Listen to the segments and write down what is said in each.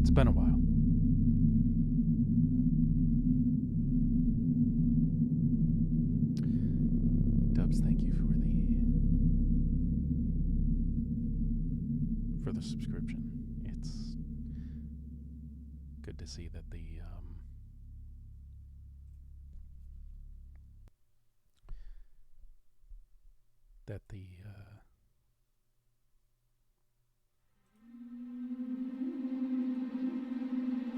It's been a while. Dubs, thank you for the subscription. It's good to see that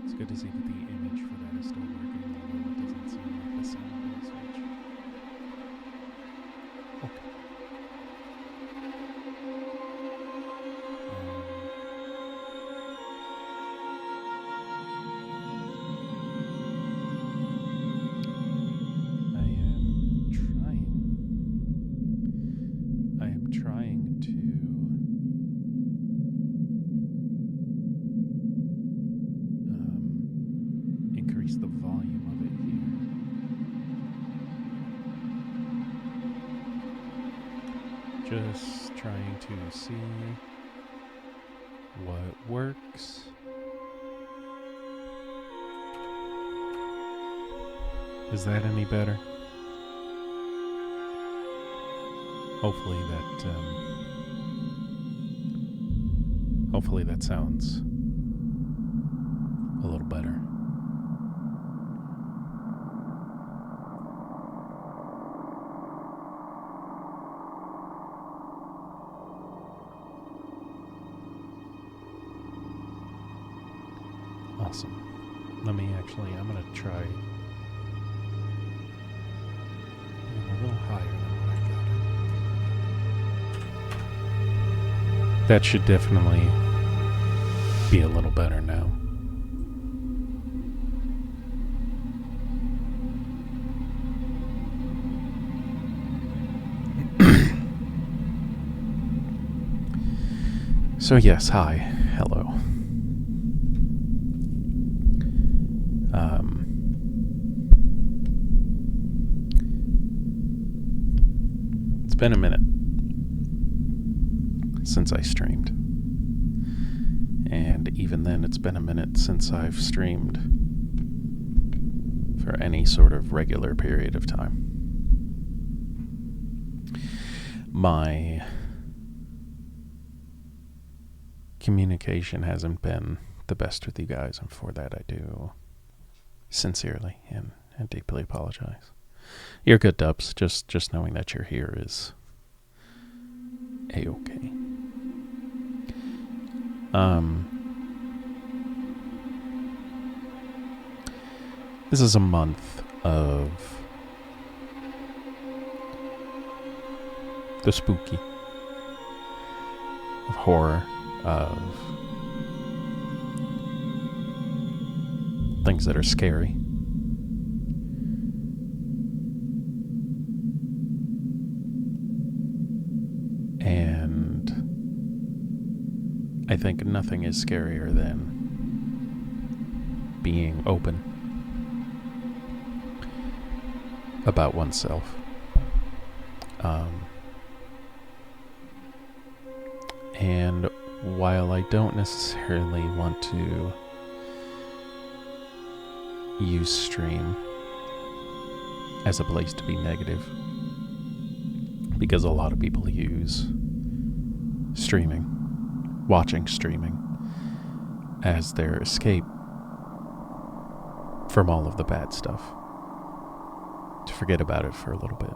it's good to see that the image for that is still working, although it doesn't seem like the sound will switch. Okay. I am trying to increase the volume of it here. Just trying to see what works. Is that any better? Hopefully that sounds a little better. Awesome. I'm going to try being a little higher than what I got it. That should definitely be a little better now. So yes, hi, hello. It's been a minute since I streamed. And even then, it's been a minute since I've streamed for any sort of regular period of time. My communication hasn't been the best with you guys, and for that I do sincerely and deeply apologize. You're good, Dubs. Just knowing that you're here is A-okay. This is a month of the spooky, of horror, of things that are scary. And I think nothing is scarier than being open about oneself. And while I don't necessarily want to use stream as a place to be negative, because a lot of people use watching streaming, as their escape from all of the bad stuff, to forget about it for a little bit.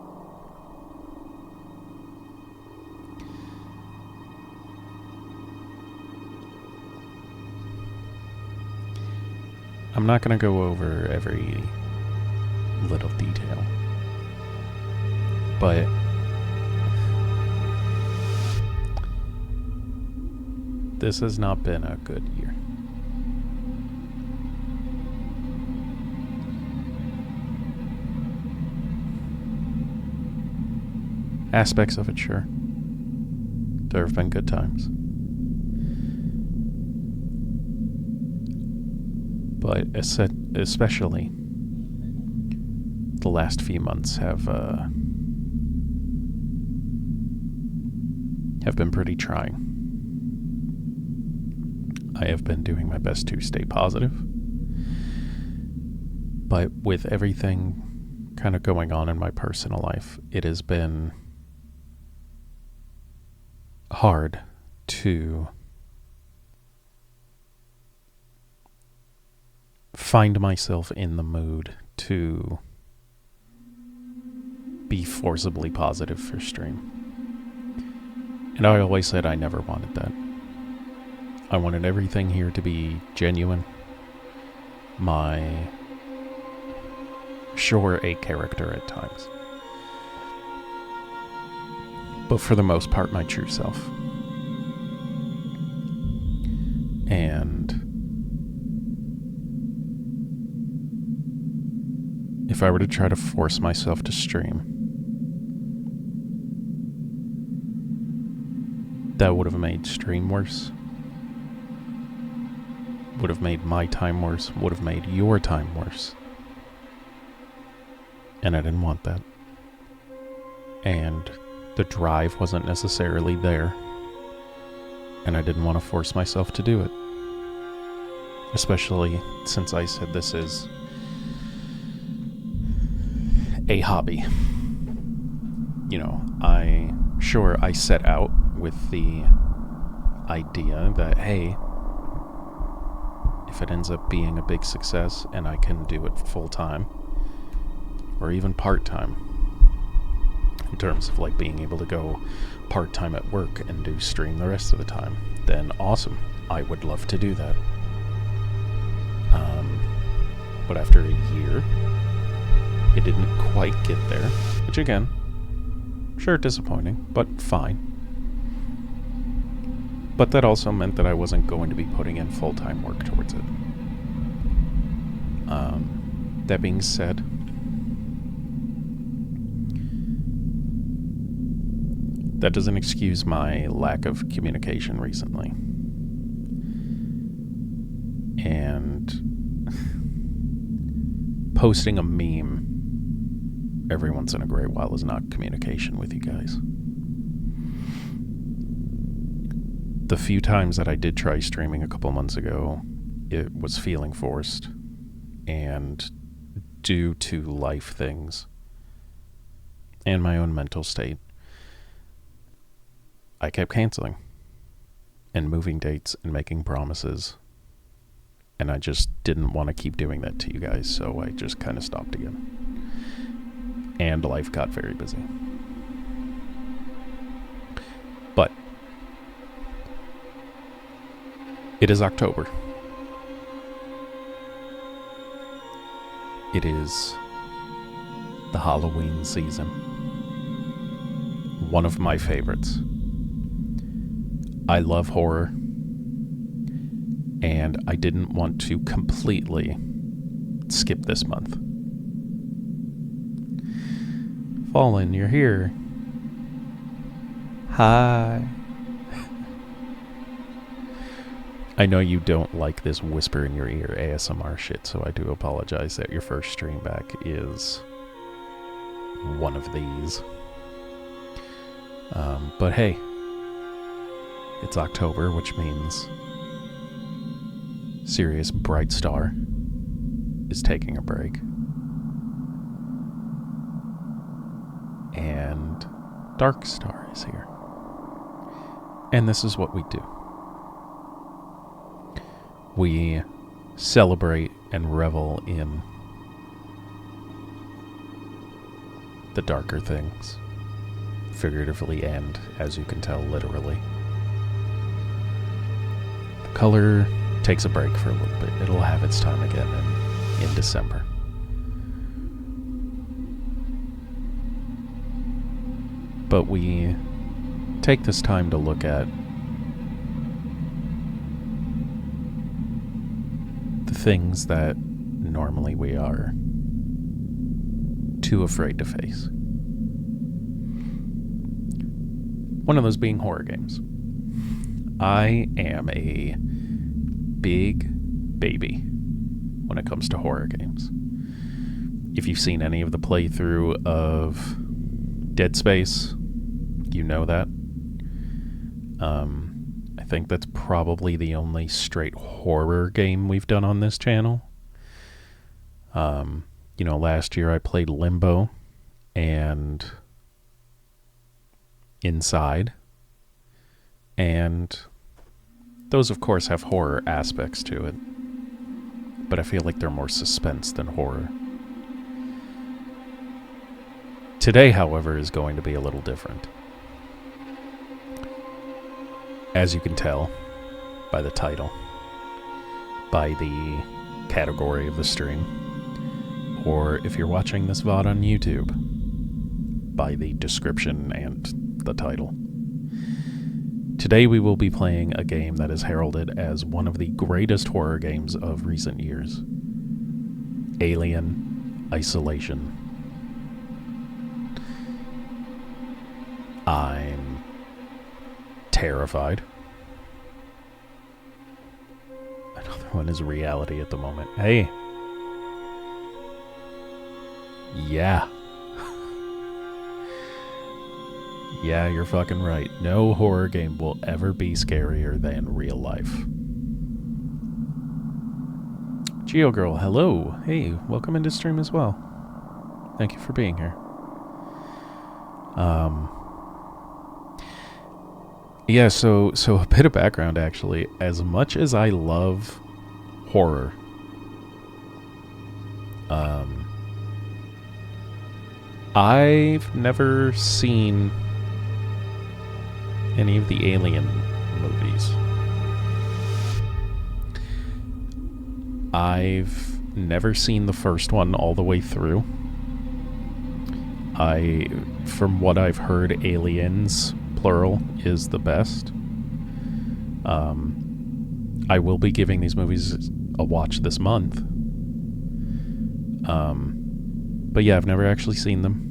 I'm not going to go over every little detail, but this has not been a good year. Aspects of it, sure. There have been good times. But especially the last few months have been pretty trying. I have been doing my best to stay positive. But with everything kind of going on in my personal life, it has been hard to find myself in the mood to be forcibly positive for stream. And I always said I never wanted that. I wanted everything here to be genuine. Sure, a character at times. But for the most part, my true self. And if I were to try to force myself to stream, that would have made stream worse. Would have made my time worse. Would have made your time worse. And I didn't want that. And the drive wasn't necessarily there. And I didn't want to force myself to do it. Especially since I said this is a hobby. You know, I set out with the idea that, hey, if it ends up being a big success and I can do it full time, or even part time, in terms of like being able to go part time at work and do stream the rest of the time, then awesome. I would love to do that. But after a year, it didn't quite get there, which again, sure, disappointing, but fine. But that also meant that I wasn't going to be putting in full-time work towards it. That being said, that doesn't excuse my lack of communication recently. And posting a meme every once in a great while is not communication with you guys. The few times that I did try streaming a couple months ago, it was feeling forced. And due to life things and my own mental state, I kept canceling and moving dates and making promises. And I just didn't want to keep doing that to you guys, so I just kind of stopped again. And life got very busy. But it is October. It is the Halloween season. One of my favorites. I love horror. And I didn't want to completely skip this month. Fallen, you're here. Hi. I know you don't like this whisper in your ear ASMR shit, so I do apologize that your first stream back is one of these. But hey, it's October, which means Sirius Darkstar is taking a break. And Darkstar is here. And this is what we do. We celebrate and revel in the darker things, figuratively and, as you can tell, literally. The color takes a break for a little bit. It'll have its time again in December. But we take this time to look at the things that normally we are too afraid to face. One of those being horror games. I am a big baby when it comes to horror games. If you've seen any of the playthrough of Dead Space, you know that. I think that's probably the only straight horror game we've done on this channel. Last year I played Limbo and Inside, and those of course have horror aspects to it, but I feel like they're more suspense than horror. Today, however, is going to be a little different. As you can tell by the title, by the category of the stream, or if you're watching this VOD on YouTube, by the description and the title. Today we will be playing a game that is heralded as one of the greatest horror games of recent years. Alien Isolation. I'm terrified. Another one is Reality at the moment. Hey. Yeah. Yeah, you're fucking right. No horror game will ever be scarier than real life. GeoGirl, hello. Hey, welcome into stream as well. Thank you for being here. Yeah, so a bit of background actually. As much as I love horror, I've never seen any of the Alien movies. I've never seen the first one all the way through. From what I've heard, Aliens, plural, is the best. I will be giving these movies a watch this month. But yeah, I've never actually seen them.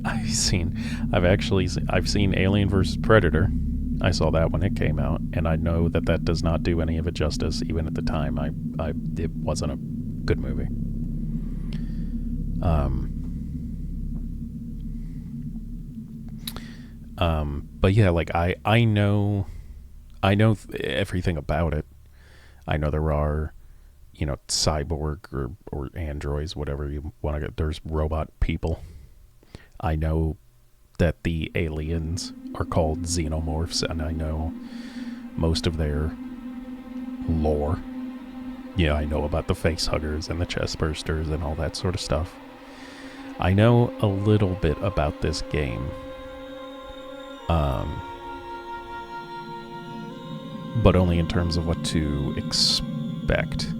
I've seen Alien vs. Predator. I saw that when it came out, and I know that does not do any of it justice. Even at the time, it wasn't a good movie. But yeah, like I know everything about it. I know there are, cyborg or androids, whatever you want to get. There's robot people. I know that the aliens are called xenomorphs, and I know most of their lore. Yeah, I know about the face huggers and the chest bursters and all that sort of stuff. I know a little bit about this game. But only in terms of what to expect.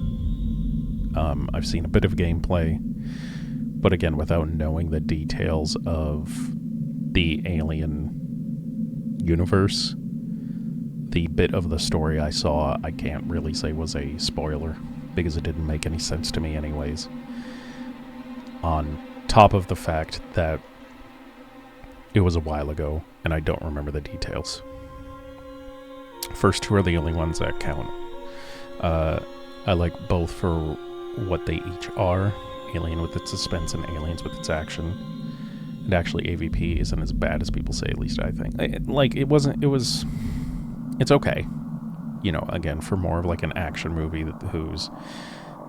I've seen a bit of gameplay, but again, without knowing the details of the Alien universe, the bit of the story I saw, I can't really say was a spoiler, because it didn't make any sense to me anyways. On top of the fact that it was a while ago, and I don't remember the details. First two are the only ones that count. I like both for what they each are. Alien with its suspense and Aliens with its action. And actually AVP isn't as bad as people say, at least I think. It's okay. Again, for more of like an action movie whose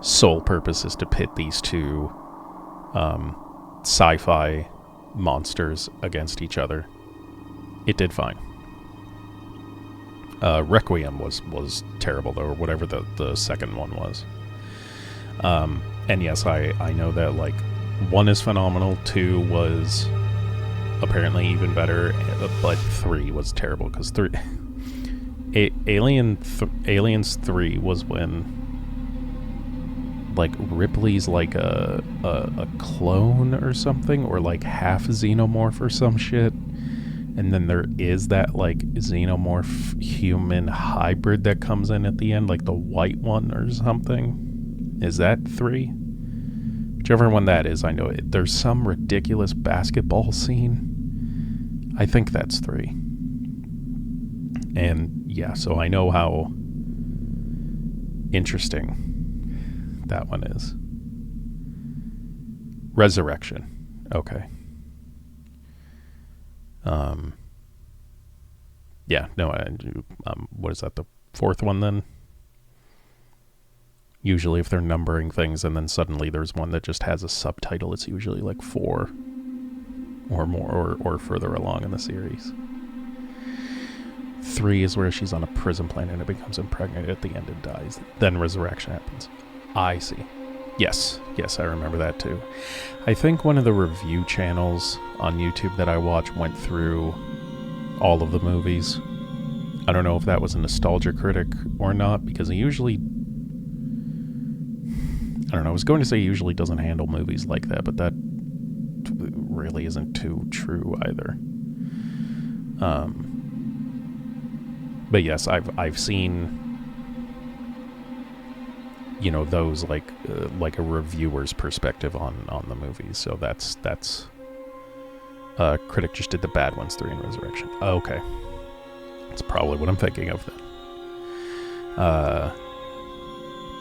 sole purpose is to pit these two sci-fi monsters against each other. It did fine. Requiem was terrible though, or whatever the second one was. And yes, I know that like 1 is phenomenal, 2 was apparently even better, but 3 was terrible because Aliens 3 was when like Ripley's like a clone or something, or like half xenomorph or some shit. And then there is that like xenomorph human hybrid that comes in at the end, like the white one or something. Is that 3? Whichever one that is, I know it. There's some ridiculous basketball scene. I think that's 3. And yeah, so I know how interesting that one is. Resurrection. Okay. Yeah, no, what is that, the fourth one then? Usually if they're numbering things and then suddenly there's one that just has a subtitle, it's usually like 4 or more or further along in the series. 3 is where she's on a prison planet and it becomes impregnated at the end and dies. Then resurrection happens. I see. Yes, I remember that too. I think one of the review channels on YouTube that I watch went through all of the movies. I don't know if that was a nostalgia critic or not, because he usually, I don't know, I was going to say he usually doesn't handle movies like that, but that really isn't too true either. But yes, I've seen, you know, those like a reviewer's perspective on the movies. So that's critic just did the bad ones, 3 and Resurrection. Okay, that's probably what I'm thinking of then.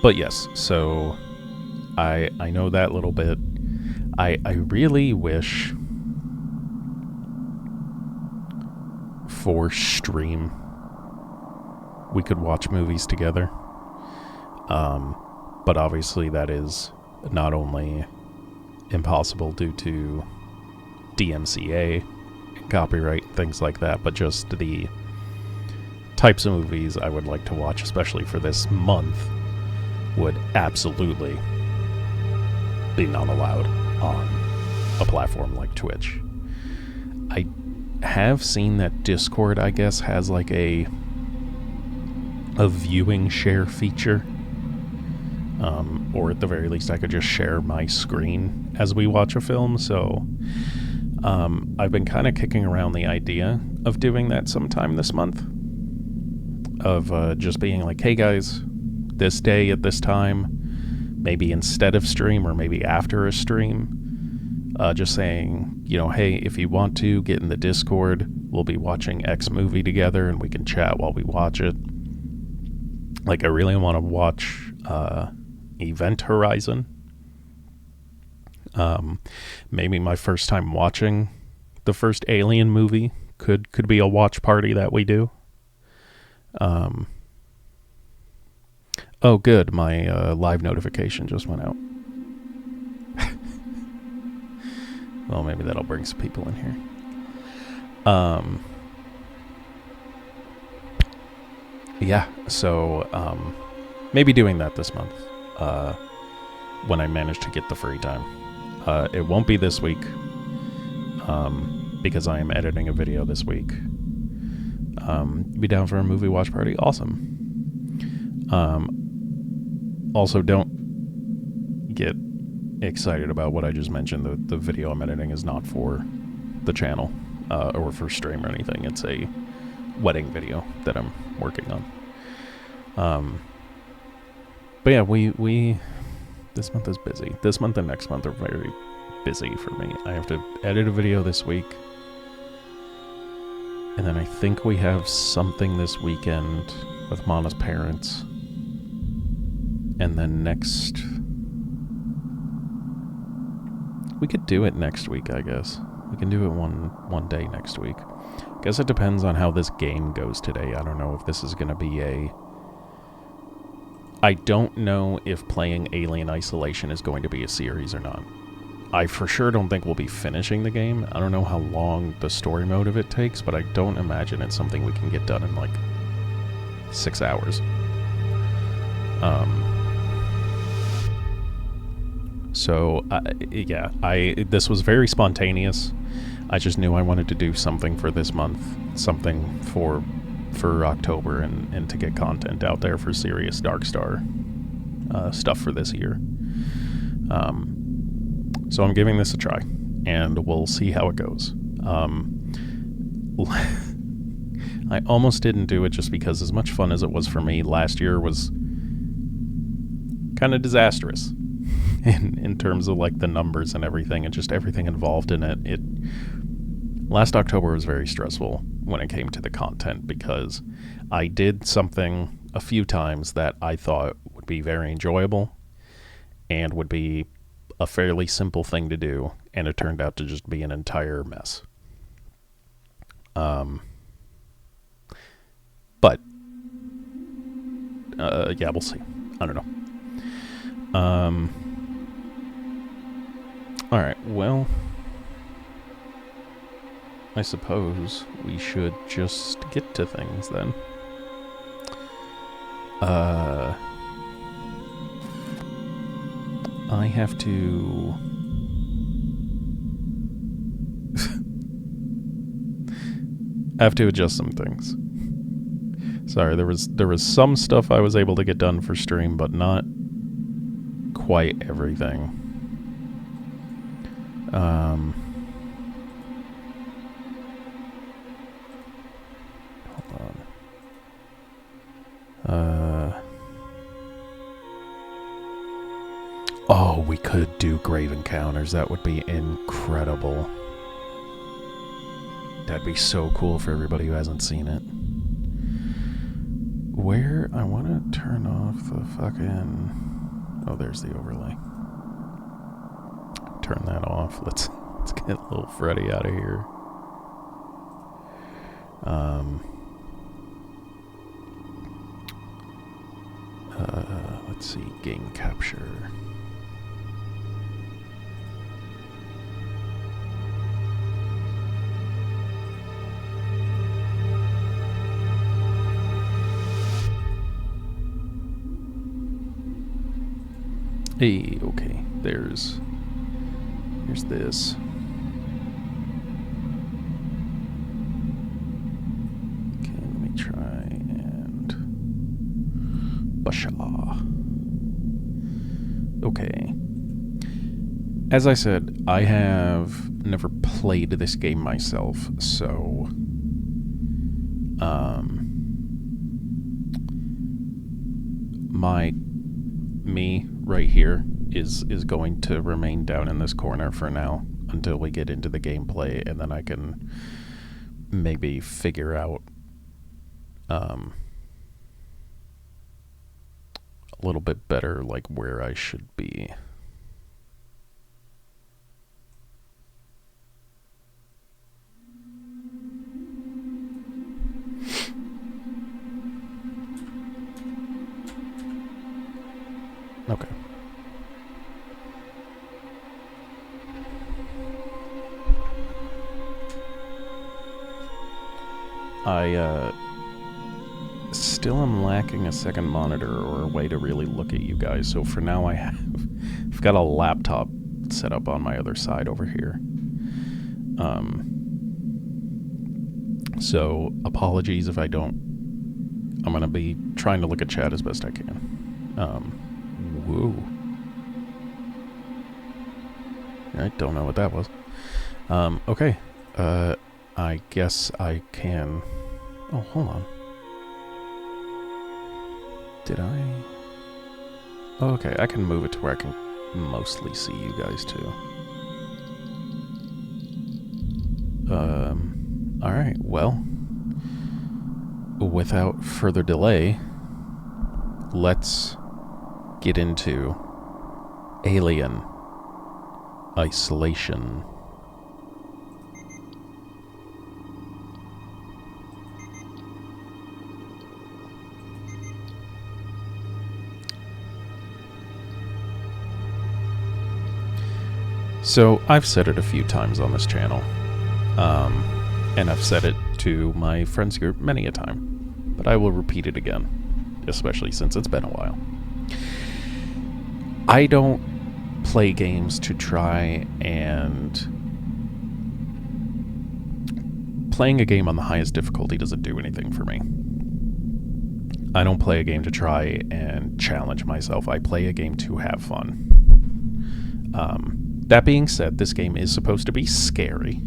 But yes, so I know that little bit. I really wish for stream we could watch movies together. But obviously that is not only impossible due to DMCA, copyright, things like that, but just the types of movies I would like to watch, especially for this month, would absolutely be not allowed on a platform like Twitch. I have seen that Discord, I guess, has like a viewing share feature. Or at the very least I could just share my screen as we watch a film, so I've been kind of kicking around the idea of doing that sometime this month. Of just being like, hey guys, this day at this time, maybe instead of stream or maybe after a stream, just saying, you know, hey, if you want to, get in the Discord, we'll be watching X movie together and we can chat while we watch it. Like, I really want to watch Event Horizon. Maybe my first time watching the first Alien movie could be a watch party that we do. Oh, good. My live notification just went out. Well, maybe that'll bring some people in here. Yeah, so maybe doing that this month when I manage to get the free time. It won't be this week because I am editing a video this week. Be down for a movie watch party? Awesome. Also, don't get excited about what I just mentioned. The video I'm editing is not for the channel or for stream or anything. It's a wedding video that I'm working on. But yeah, we this month is busy. This month and next month are very busy for me. I have to edit a video this week, and then I think we have something this weekend with Mana's parents, and then next we could do it next week. I guess we can do it one day next week. Guess it depends on how this game goes today. I don't know if this is going to be I don't know if playing Alien Isolation is going to be a series or not. I for sure don't think we'll be finishing the game. I don't know how long the story mode of it takes, but I don't imagine it's something we can get done in like 6 hours. So, yeah, this was very spontaneous. I just knew I wanted to do something for this month, something for October, and to get content out there for Sirius Darkstar stuff for this year. So I'm giving this a try, and we'll see how it goes. I almost didn't do it just because, as much fun as it was for me, last year was kind of disastrous in terms of like the numbers and everything, and just everything involved in it. Last October was very stressful when it came to the content, because I did something a few times that I thought would be very enjoyable and would be a fairly simple thing to do, and it turned out to just be an entire mess. But, yeah, we'll see. I don't know. Alright, well, I suppose we should just get to things then. I have to... I have to adjust some things. Sorry, there was some stuff I was able to get done for stream, but not quite everything. Hold on. Oh, we could do grave encounters. That would be incredible. That'd be so cool for everybody who hasn't seen it. Where I want to turn off the fucking... Oh, there's the overlay. Turn that off. Let's get little Freddy out of here. Let's see, game capture. Hey, okay, here's this. Okay, let me try and... Basha. Okay. As I said, I have never played this game myself, so... Me right here is going to remain down in this corner for now until we get into the gameplay, and then I can maybe figure out a little bit better like where I should be. Okay. I still am lacking a second monitor or a way to really look at you guys, so for now I've got a laptop set up on my other side over here. So apologies if I don't. I'm gonna be trying to look at chat as best I can. Whoa. I don't know what that was. Okay. I guess I can... Oh, hold on. Did I... Oh, okay, I can move it to where I can mostly see you guys, too. Alright, well... Without further delay, let's get into Alien Isolation. So, I've said it a few times on this channel, and I've said it to my friends group many a time, but I will repeat it again, especially since it's been a while. I don't play games to try and... Playing a game on the highest difficulty doesn't do anything for me. I don't play a game to try and challenge myself. I play a game to have fun. That being said, this game is supposed to be scary.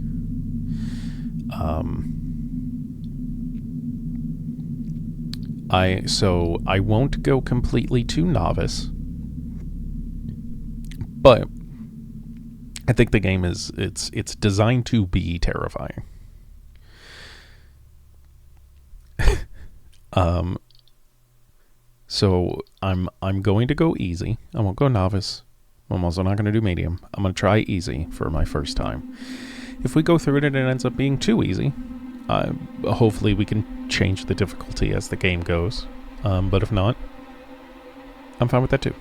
So I won't go completely to novice, but I think the game is it's designed to be terrifying. So I'm going to go easy. I won't go novice. I'm also not going to do medium. I'm going to try easy for my first time. If we go through it and it ends up being too easy, Hopefully we can change the difficulty as the game goes. But if not, I'm fine with that too.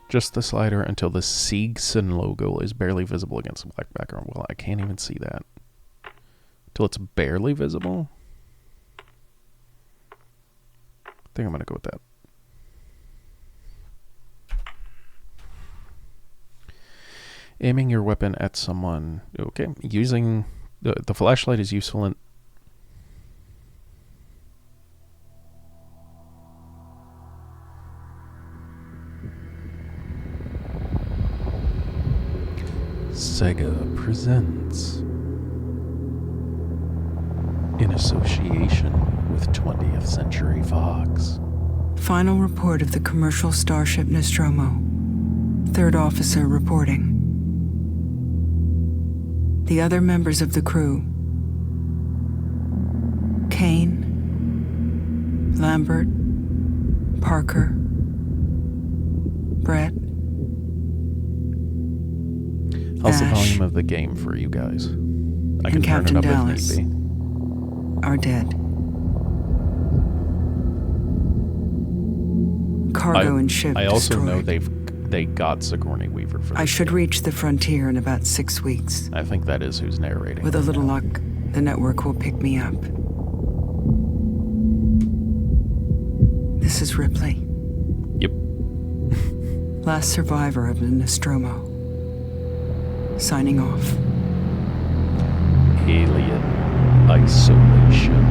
Just the slider until the Siegson logo is barely visible against the black background. Well, I can't even see that. Till it's barely visible? I think I'm going to go with that. Aiming your weapon at someone. Okay. Using... The flashlight is useful in... Sega presents, in association with 20th Century Fox. Final report of the commercial starship Nostromo. Third officer reporting. The other members of the crew: Kane, Lambert, Parker, Brett. How's the Ash, volume of the game for you guys? I can and turn Captain it up Dallas if need be. are dead. Cargo and ship I also destroyed. know they got Sigourney Weaver for this I should game. reach the frontier in about 6 weeks. I think that is who's narrating. With a little luck, the network will pick me up. This is Ripley, Yep. last survivor of the Nostromo. Signing off. Alien isolation.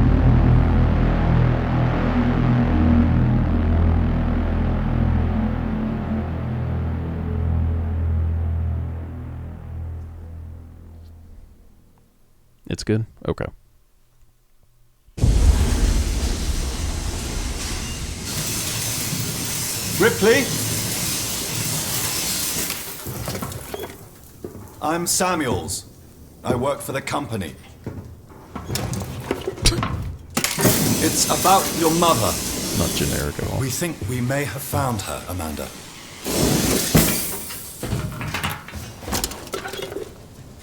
It's good? Okay. Ripley? I'm Samuels. I work for the company. It's about your mother. Not generic at all. We think we may have found her, Amanda.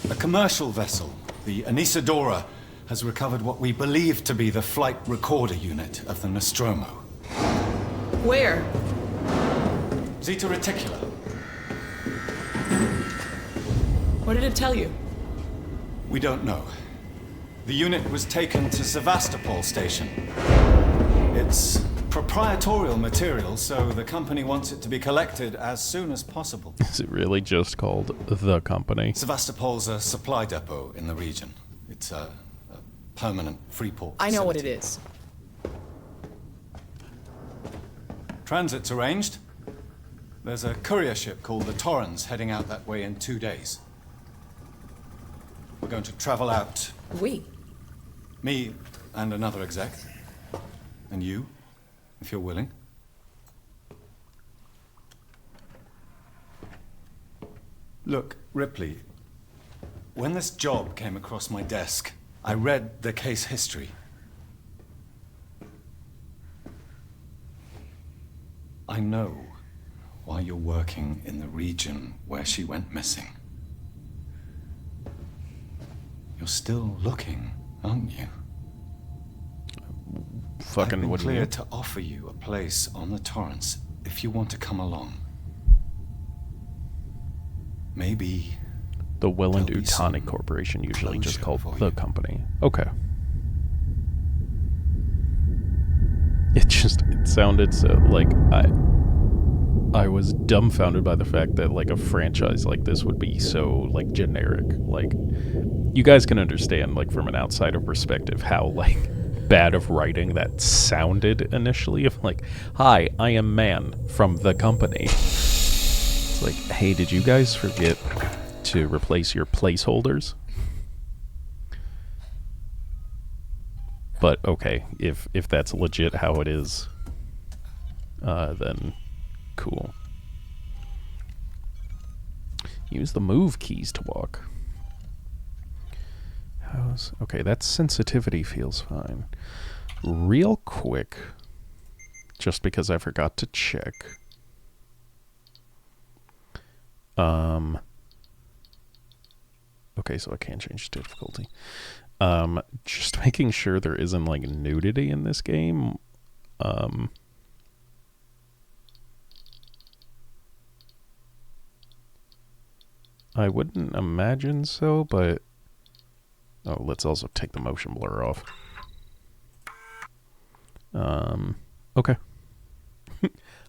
A commercial vessel, the Anisadora, has recovered what we believe to be the flight recorder unit of the Nostromo. Where? Zeta Reticula. What did it tell you? We don't know. The unit was taken to Sevastopol station. It's proprietorial material, so the company wants it to be collected as soon as possible. Is it really just called The Company? Sevastopol's a supply depot in the region. It's a permanent free port I know what it facility. is. Transit's arranged. There's a courier ship called the Torrens heading out that way in 2 days. We're going to travel out. We? Me and another exec. And you, if you're willing. Look, Ripley, when this job came across my desk, I read the case history. I know why you're working in the region where she went missing. You're still looking, aren't you? Fucking I've been what do you cleared to offer you a place on the Torrens if you want to come along. Maybe The Welland there'll be Utani some Corporation, usually just closure called for The you. Company. Okay. It sounded so, like, I was dumbfounded by the fact that, like, a franchise like this would be so, like, generic. Like, you guys can understand, like, from an outsider perspective, how, like, bad of writing that sounded initially. Of like, hi, I am Man from The Company. It's like, hey, did you guys forget to replace your placeholders? But okay, if that's legit how it is, then cool. Use the move keys to walk. Okay, that sensitivity feels fine. Real quick, just because I forgot to check. Okay, so I can't change difficulty. Just making sure there isn't like nudity in this game. I wouldn't imagine so, but oh, let's also take the motion blur off. Okay.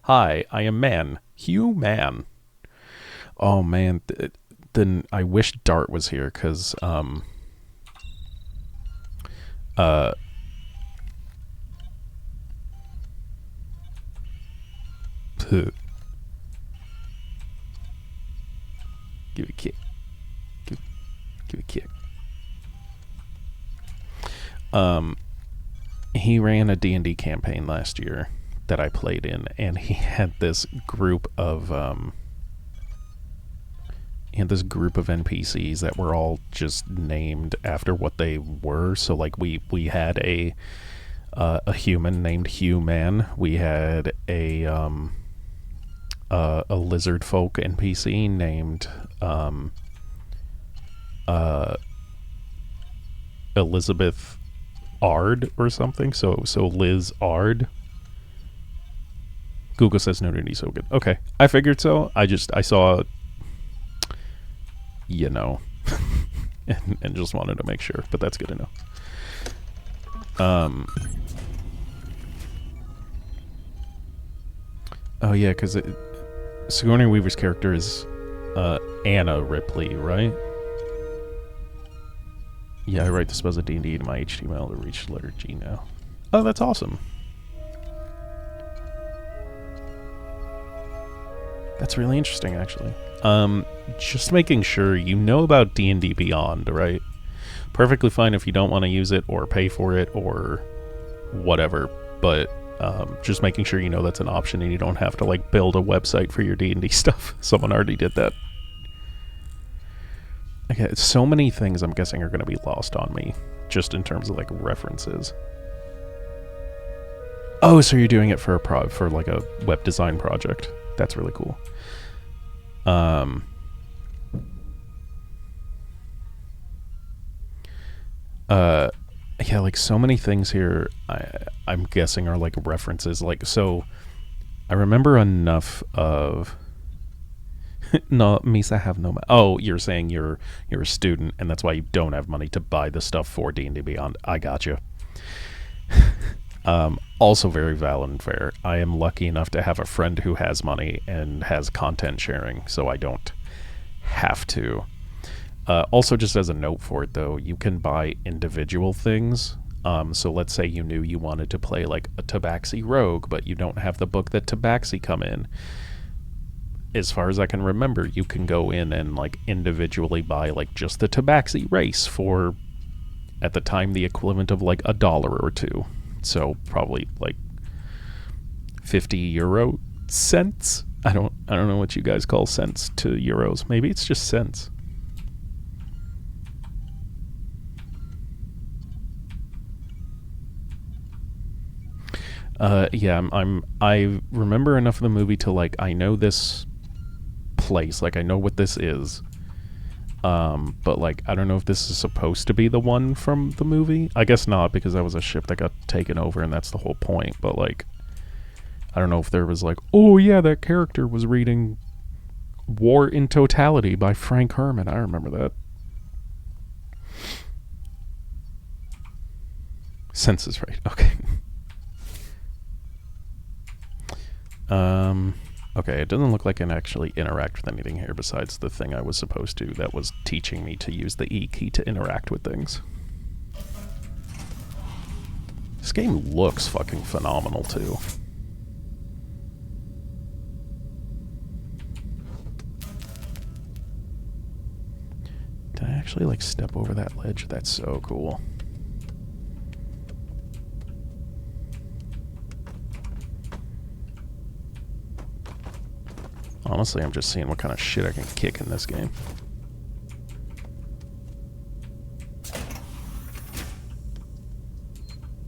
Hi, I am man. Human. Oh man, then I wish Dart was here, because give a kick. Give a kick. He ran a D&D campaign last year that I played in, and he had this group of NPCs that were all just named after what they were. So like we had a human named Human. We had a lizard folk NPC named Elizabeth Ard or something. So Liz Ard. Google says nudity so good. Okay, I figured so. I saw, you know, and just wanted to make sure. But that's good to know. Oh yeah, because Sigourney Weaver's character is Anna Ripley, right? Yeah, I write the spells of D&D in my HTML to reach letter G now. Oh, that's awesome. That's really interesting, actually. Just making sure you know about D&D Beyond, right? Perfectly fine if you don't want to use it or pay for it or whatever, but just making sure you know that's an option and you don't have to like build a website for your D&D stuff. Someone already did that. Okay, so many things I'm guessing are going to be lost on me, just in terms of like references. Oh, so you're doing it for for like a web design project. That's really cool. Yeah, like so many things here I'm guessing are like references. Like, so I remember enough of no, Misa have no money. Oh, you're saying you're a student and that's why you don't have money to buy the stuff for D&D Beyond. I gotcha. Also very valid and fair. I am lucky enough to have a friend who has money and has content sharing, so I don't have to. Also, just as a note for it, though, you can buy individual things. So let's say you knew you wanted to play like a Tabaxi Rogue, but you don't have the book that Tabaxi come in. As far as I can remember, you can go in and like individually buy like just the Tabaxi race for, at the time, the equivalent of like $1 or $2. So probably like 50 euro cents. I don't know what you guys call cents to euros. Maybe it's just cents. Yeah, I remember enough of the movie to like, I know this place, like I know what this is. But like, I don't know if this is supposed to be the one from the movie. I guess not, because that was a ship that got taken over and that's the whole point. But like, I don't know if there was like, oh yeah, that character was reading War in Totality by Frank Herman. I remember that. Sense is right. Okay. Okay, it doesn't look like I can actually interact with anything here besides the thing I was supposed to that was teaching me to use the E key to interact with things. This game looks fucking phenomenal, too. Did I actually, like, step over that ledge? That's so cool. Honestly, I'm just seeing what kind of shit I can kick in this game.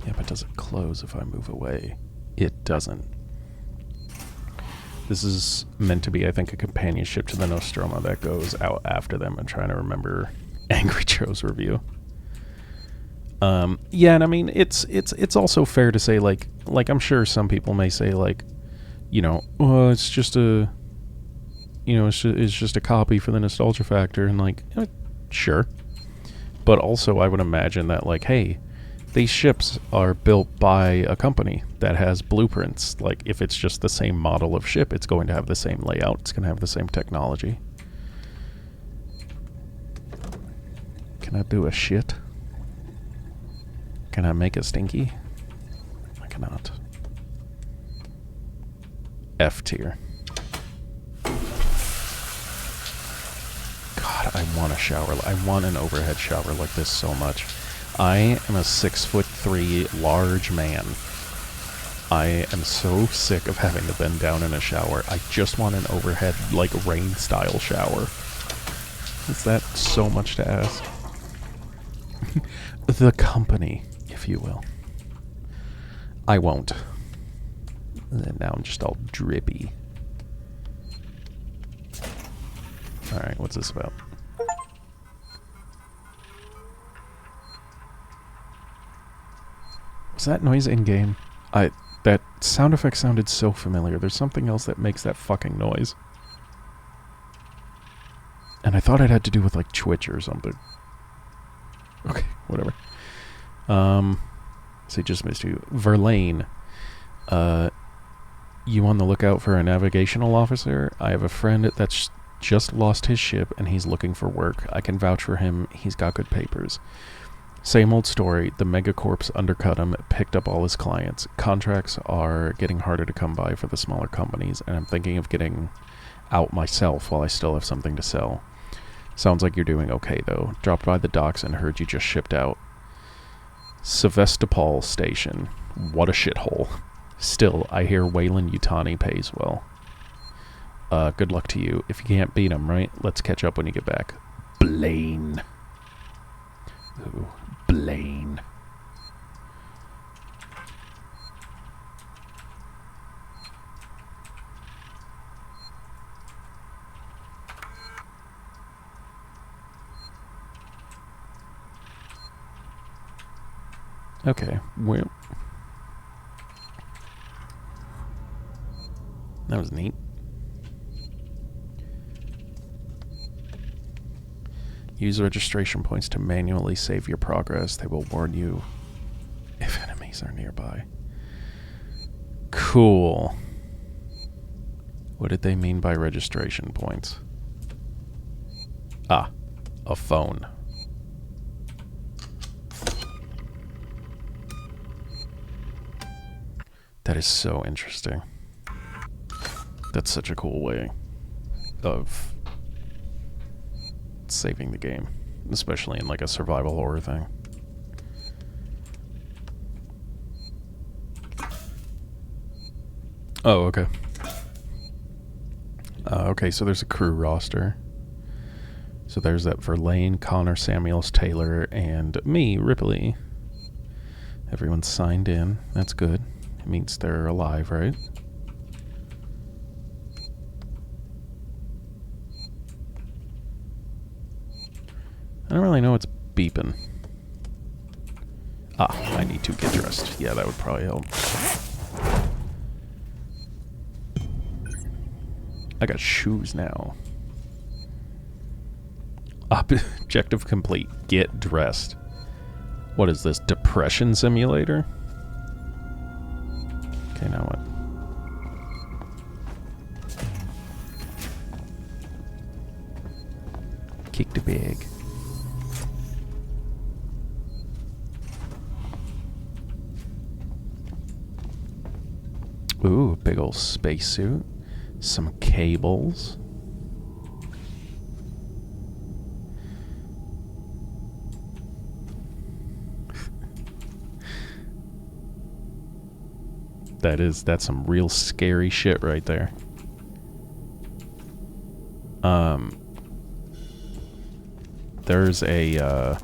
Yeah, but does it close if I move away? It doesn't. This is meant to be, I think, a companionship to the Nostromo that goes out after them. I'm trying to remember Angry Joe's review. Yeah, and I mean, it's also fair to say, like I'm sure some people may say, like, you know, oh, it's just a, you know, it's just a copy for the nostalgia factor, and like, sure. But also, I would imagine that, like, hey, these ships are built by a company that has blueprints. Like, if it's just the same model of ship, it's going to have the same layout. It's going to have the same technology. Can I do a shit? Can I make a stinky? I cannot. F tier. God, I want a shower. I want an overhead shower like this so much. I am a 6'3" large man. I am so sick of having to bend down in a shower. I just want an overhead, like, rain-style shower. Is that so much to ask? The company, if you will. I won't. And now I'm just all drippy. Alright, what's this about? Was that noise in-game? That sound effect sounded so familiar. There's something else that makes that fucking noise. And I thought it had to do with, like, Twitch or something. Okay, whatever. So just missed you. Verlaine. You on the lookout for a navigational officer? I have a friend that's just lost his ship and he's looking for work. I can vouch for him. He's got good papers. Same old story. The megacorps undercut him, picked up all his clients. Contracts are getting harder to come by for the smaller companies, and I'm thinking of getting out myself while I still have something to sell. Sounds like you're doing okay, though. Dropped by the docks and heard you just shipped out. Sevastopol Station. What a shithole. Still, I hear Wayland Yutani pays well. Good luck to you. If you can't beat him, right? Let's catch up when you get back. Blaine. Ooh, Blaine. Okay, well, that was neat. Use registration points to manually save your progress. They will warn you if enemies are nearby. Cool. What did they mean by registration points? Ah, a phone. That is so interesting. That's such a cool way of saving the game, especially in like a survival horror thing. Oh, okay. Okay, so there's a crew roster. So there's that Verlaine, Connor, Samuels, Taylor, and me, Ripley. Everyone's signed in. That's good. It means they're alive, right? I don't really know what's beeping. Ah, I need to get dressed. Yeah, that would probably help. I got shoes now. Objective complete. Get dressed. What is this? Depression simulator? Okay, now what? Kick the bag. Ooh, big old spacesuit. Some cables. That's some real scary shit right there. There's a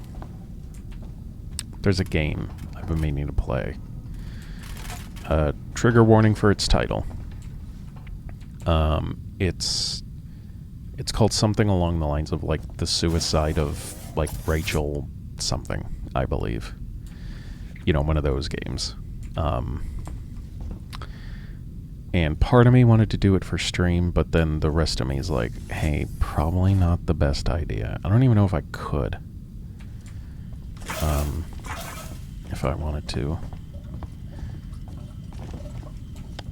game I've been meaning to play. Trigger warning for its title. It's called something along the lines of like the suicide of like Rachel something, I believe. You know, one of those games. And part of me wanted to do it for stream, but then the rest of me is like, hey, probably not the best idea. I don't even know if I could. If I wanted to.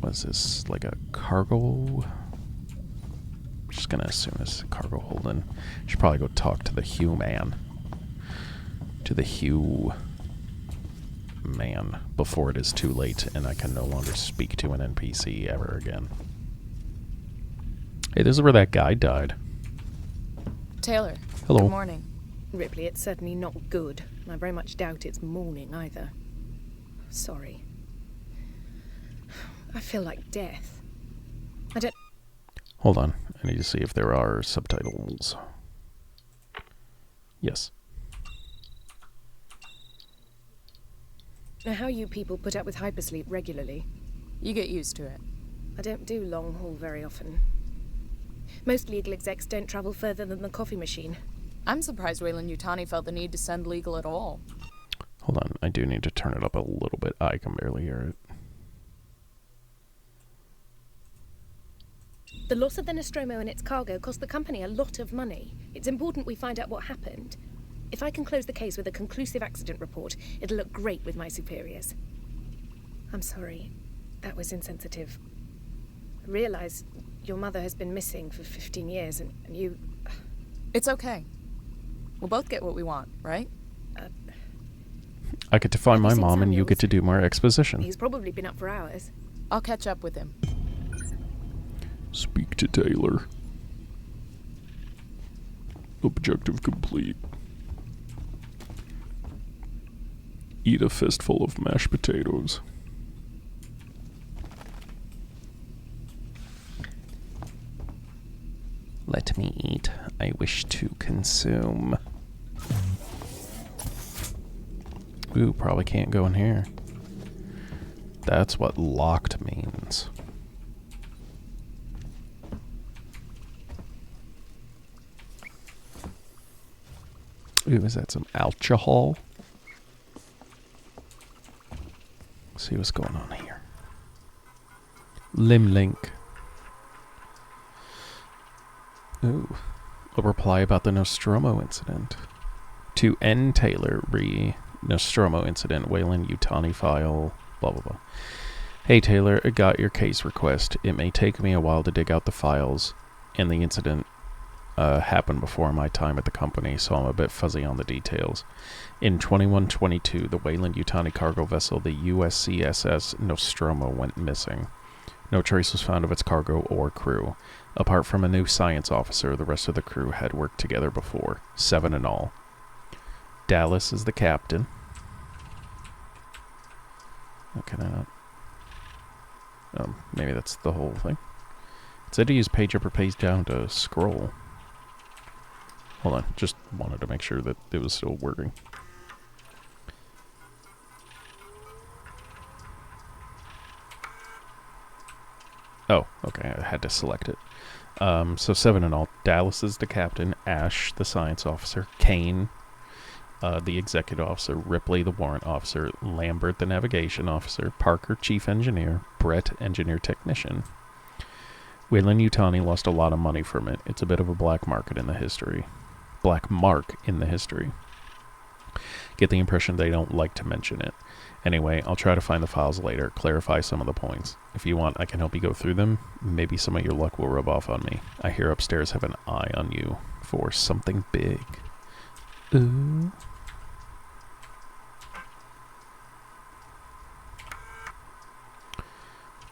Was this like a cargo? I'm just gonna assume it's a cargo holding. Should probably go talk to the Hugh man. To the Hugh man before it is too late and I can no longer speak to an NPC ever again. Hey, this is where that guy died. Taylor. Hello. Good morning. Ripley, it's certainly not good, and I very much doubt it's morning either. Sorry. I feel like death. I don't... Hold on. I need to see if there are subtitles. Yes. Now, how you people put up with hypersleep regularly? You get used to it. I don't do long haul very often. Most legal execs don't travel further than the coffee machine. I'm surprised Weyland-Yutani felt the need to send legal at all. Hold on. I do need to turn it up a little bit. I can barely hear it. The loss of the Nostromo and its cargo cost the company a lot of money. It's important we find out what happened. If I can close the case with a conclusive accident report, it'll look great with my superiors. I'm sorry. That was insensitive. I realize your mother has been missing for 15 years, and you... It's okay. We'll both get what we want, right? I get to find Have you my seen mom and you Samuels? get to do more exposition. He's probably been up for hours. I'll catch up with him. Speak to Taylor. Objective complete. Eat a fistful of mashed potatoes. Let me eat. I wish to consume. Ooh, probably can't go in here. That's what locked means. Ooh, is that some alcohol? Let's see what's going on here. Limlink. Ooh. A reply about the Nostromo incident. To N. Taylor, Nostromo incident, Weyland-Yutani file, blah blah blah. Hey Taylor, I got your case request. It may take me a while to dig out the files, and the incident happened before my time at the company, so I'm a bit fuzzy on the details. In 2122, the Weyland-Yutani cargo vessel, the USCSS Nostromo, went missing. No trace was found of its cargo or crew. Apart from a new science officer, the rest of the crew had worked together before, 7 in all. Dallas is the captain. Okay, maybe that's the whole thing. It said to use page up or page down to scroll. Hold on, just wanted to make sure that it was still working. Oh, okay, I had to select it. So 7 in all. Dallas is the captain, Ash the science officer, Kane the executive officer, Ripley the warrant officer, Lambert the navigation officer, Parker chief engineer, Brett engineer technician. Weyland-Yutani lost a lot of money from it. It's a bit of a black mark in the history. Get the impression they don't like to mention it. Anyway, I'll try to find the files later, clarify some of the points. If you want, I can help you go through them. Maybe some of your luck will rub off on me. I hear upstairs have an eye on you for something big. Ooh.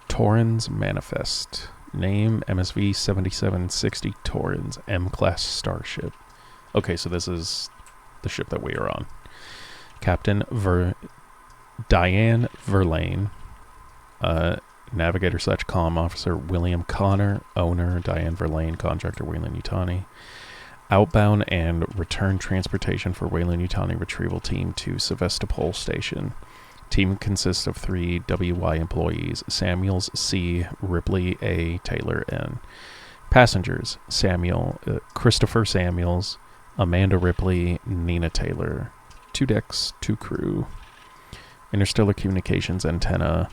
Torrens Manifest. Name MSV 7760 Torrens, M-class starship. Okay, so this is the ship that we are on. Captain Diane Verlaine. Navigator / comm officer William Connor. Owner Diane Verlaine. Contractor Weyland-Yutani. Outbound and return transportation for Weyland-Yutani retrieval team to Sevastopol Station. Team consists of 3 WY employees, Samuels C, Ripley A, Taylor N. Passengers, Christopher Samuels, Amanda Ripley, Nina Taylor. 2 decks, 2 crew. Interstellar communications antenna.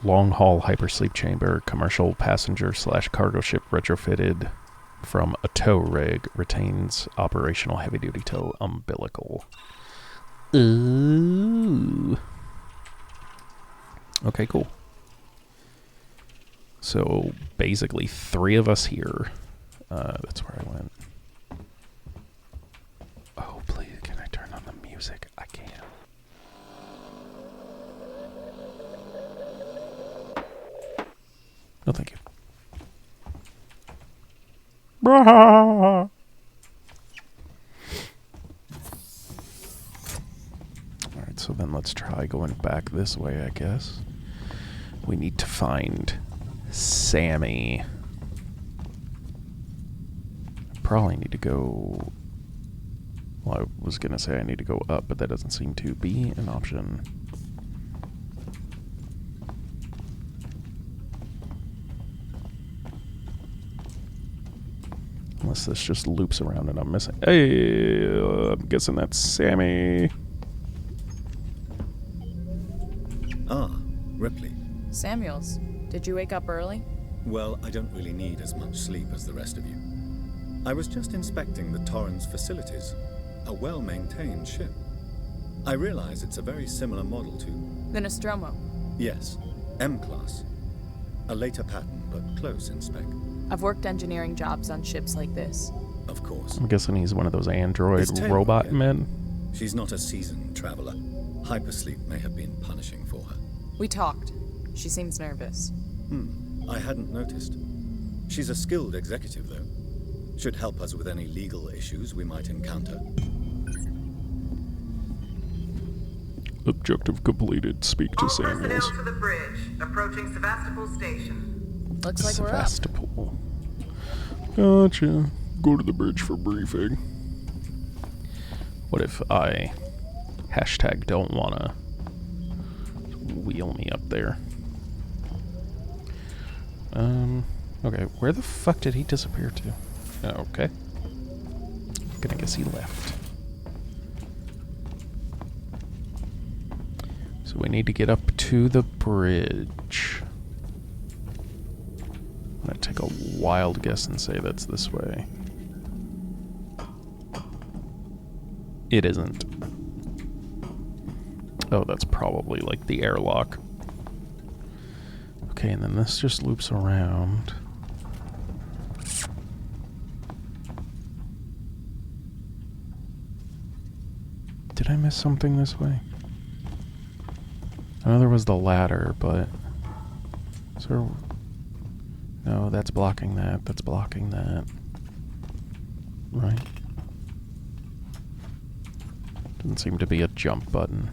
Long-haul hypersleep chamber. Commercial passenger/cargo ship retrofitted from a tow rig. Retains operational heavy-duty tow umbilical. Ooh. Okay, cool. So, basically, 3 of us here. That's where I went. Oh, please, can I turn on the music? I can't. No, thank you. Alright, so then let's try going back this way, I guess. We need to find Sammy. I probably need to go... Well, I was going to say I need to go up, but that doesn't seem to be an option. Unless this just loops around and I'm missing... Hey, I'm guessing that's Sammy. Ah, Ripley. Samuels, did you wake up early? Well, I don't really need as much sleep as the rest of you. I was just inspecting the Torrens facilities. A well-maintained ship. I realize it's a very similar model to... The Nostromo. Yes, M-class. A later pattern, but close in spec. I've worked engineering jobs on ships like this. Of course. I'm guessing he's one of those android It's Taylor robot again. men. She's not a seasoned traveler. Hypersleep may have been punishing for her. We talked. She seems nervous. I hadn't noticed. She's a skilled executive, though. Should help us with any legal issues we might encounter. Objective completed. Speak to All Samuels. personnel to the bridge. Approaching Sevastopol Station. Looks like we're up. Sevastopol. Gotcha. Go to the bridge for briefing. What if I don't wanna wheel me up there? Okay, where the fuck did he disappear to? Okay. Gonna guess he left. So we need to get up to the bridge. I'm gonna take a wild guess and say that's this way. It isn't. Oh, that's probably like the airlock. Okay, and then this just loops around. Did I miss something this way? I know there was the ladder, but... So... No, that's blocking that. That's blocking that. Right? Doesn't seem to be a jump button.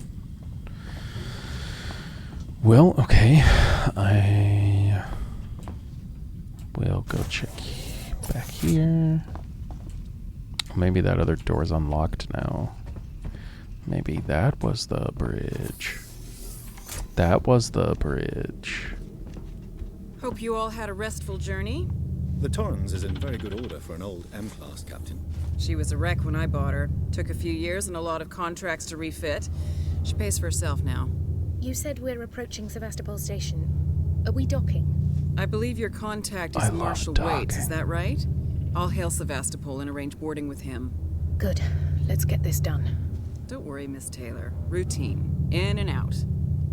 Well, okay. I will go check back here. Maybe that other door's unlocked now. Maybe that was the bridge. That was the bridge. Hope you all had a restful journey. The Torrens is in very good order for an old M-class captain. She was a wreck when I bought her. Took a few years and a lot of contracts to refit. She pays for herself now. You said we're approaching Sevastopol Station. Are we docking? I believe your contact I is love Marshal docking. Waits, is that right? I'll hail Sevastopol and arrange boarding with him. Good. Let's get this done. Don't worry, Miss Taylor. Routine. In and out.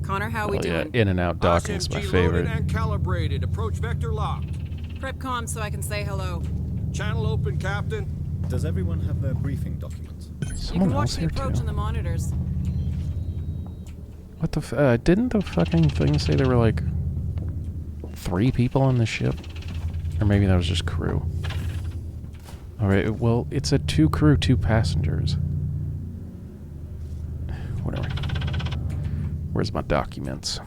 Connor, how we Oh yeah, doing? in and out docking's my favorite. Loaded and calibrated. Approach vector locked. Prep comm so I can say hello. Channel open, Captain. Does everyone have their briefing documents? You Someone can watch else the here approach too. on the monitors. What the didn't the fucking thing say there were like 3 people on the ship? Or maybe that was just crew. Alright, well, it said 2 crew, 2 passengers. Whatever. Where's my documents?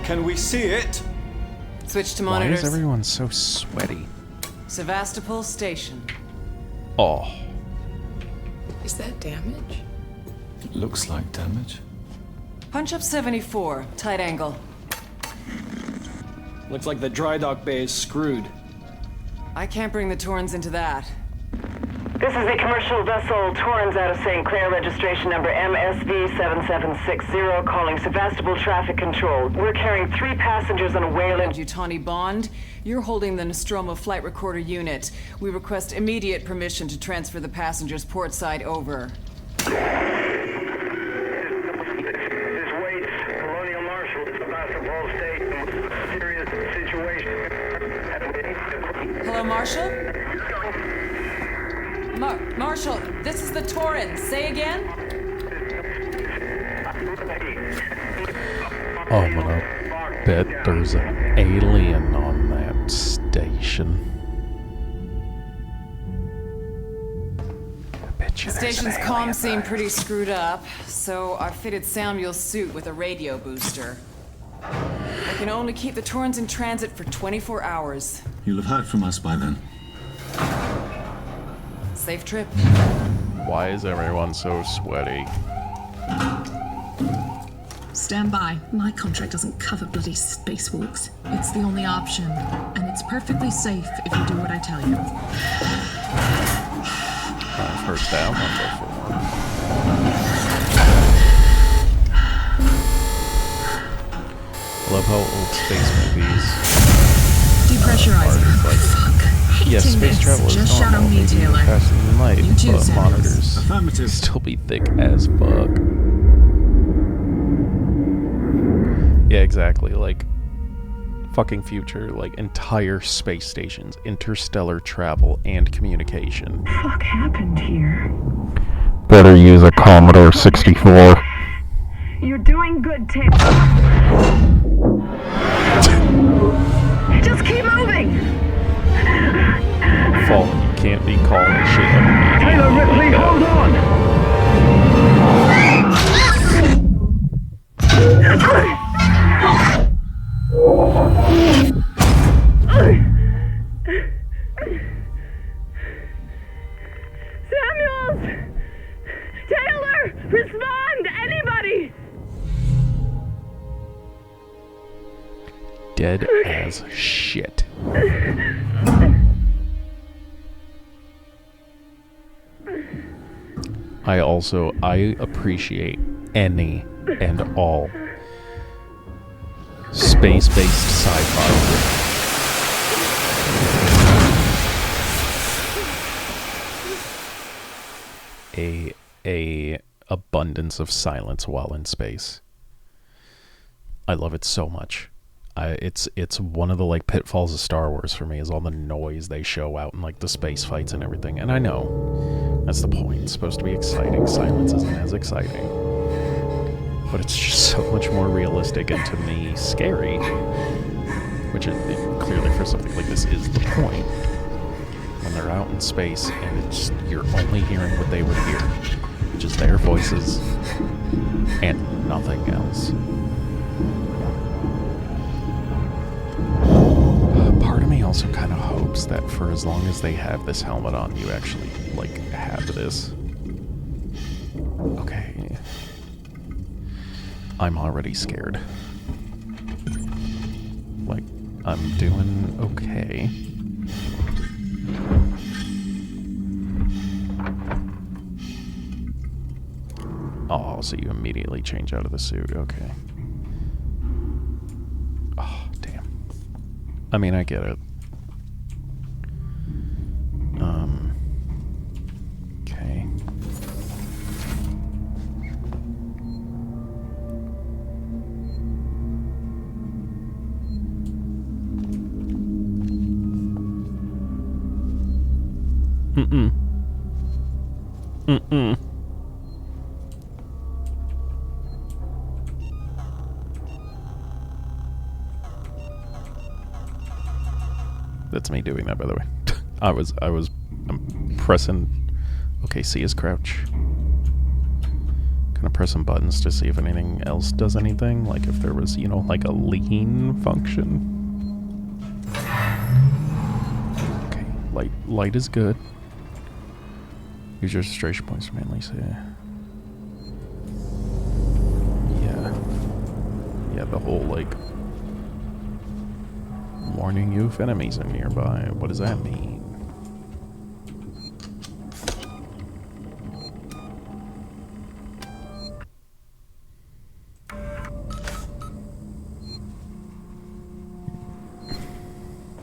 Can we see it? Switch to Why monitors. is everyone so sweaty? Sevastopol Station. Oh. Is that damage? Looks like damage. Punch up 74, tight angle. Looks like the dry dock bay is screwed. I can't bring the Torrens into that. This is the commercial vessel Torrens out of St. Clair, registration number MSV7760, calling Sevastopol Traffic Control. We're carrying 3 passengers on a Wayland. Utani Bond, you're holding the Nostromo flight recorder unit. We request immediate permission to transfer the passengers port side over. This waits. Colonial Marshal, Sevastopol State. Serious situation. Hello, Marshal? Marshal, this is the Torrens. Say again? I'm gonna bet there's an alien on that station. I bet you The station's comms seem pretty screwed up, so I fitted Samuel's suit with a radio booster. I can only keep the Torrens in transit for 24 hours. You'll have heard from us by then. Safe trip. Why is everyone so sweaty? Stand by. My contract doesn't cover bloody spacewalks. It's the only option, and it's perfectly safe if you do what I tell you. I've heard that one before. I love how old space movies. Depressurize. Fuck. Yes, space travel is just normal. shadow me, Taylor. Faster than light, You too, but Samuels. monitors Affirmative. still be thick as fuck. Yeah, exactly. Like fucking future, like entire space stations, interstellar travel, and communication. What the fuck happened here? Better use a Commodore 64. You're doing good, Taylor. Just keep moving. Fallen, you can't be calling shit up. Taylor Ripley, hold on. Samuels! Taylor! Respond! Anybody! Dead as shit. I appreciate any and all space-based sci-fi. A abundance of silence while in space. I love it so much. It's one of the like pitfalls of Star Wars for me is all the noise they show out in like the space fights and everything. And I know that's the point. It's supposed to be exciting. Silence isn't as exciting, but it's just so much more realistic and to me scary. Which it clearly for something like this is the point. When they're out in space and it's you're only hearing what they would hear, which is their voices and nothing else. Part of me also kind of hopes that for as long as they have this helmet on, you actually, like, have this. Okay. I'm already scared. Like, I'm doing okay. Oh, so you immediately change out of the suit. Okay. Oh, damn. I mean, I get it. Okay. Mm-mm. That's me doing that, by the way. I'm pressing. Okay, C is crouch. Kind of pressing buttons to see if anything else does anything. Like if there was, you know, like a lean function. Okay, light is good. Use your registration points to mainly say. Yeah. had the whole, like, warning you if enemies are nearby. What does that mean?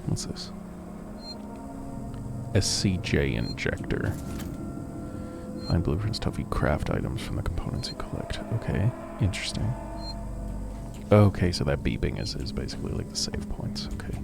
What's this? SCJ injector. Find blueprints to help you craft items from the components you collect. Okay, interesting. Okay, so that beeping is basically like the save points. Okay.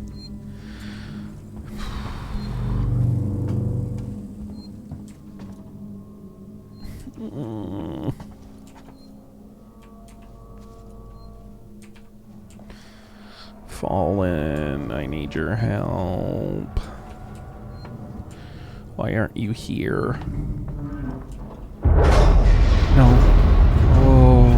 Fallen, I need your help. Why aren't you here? No. Oh.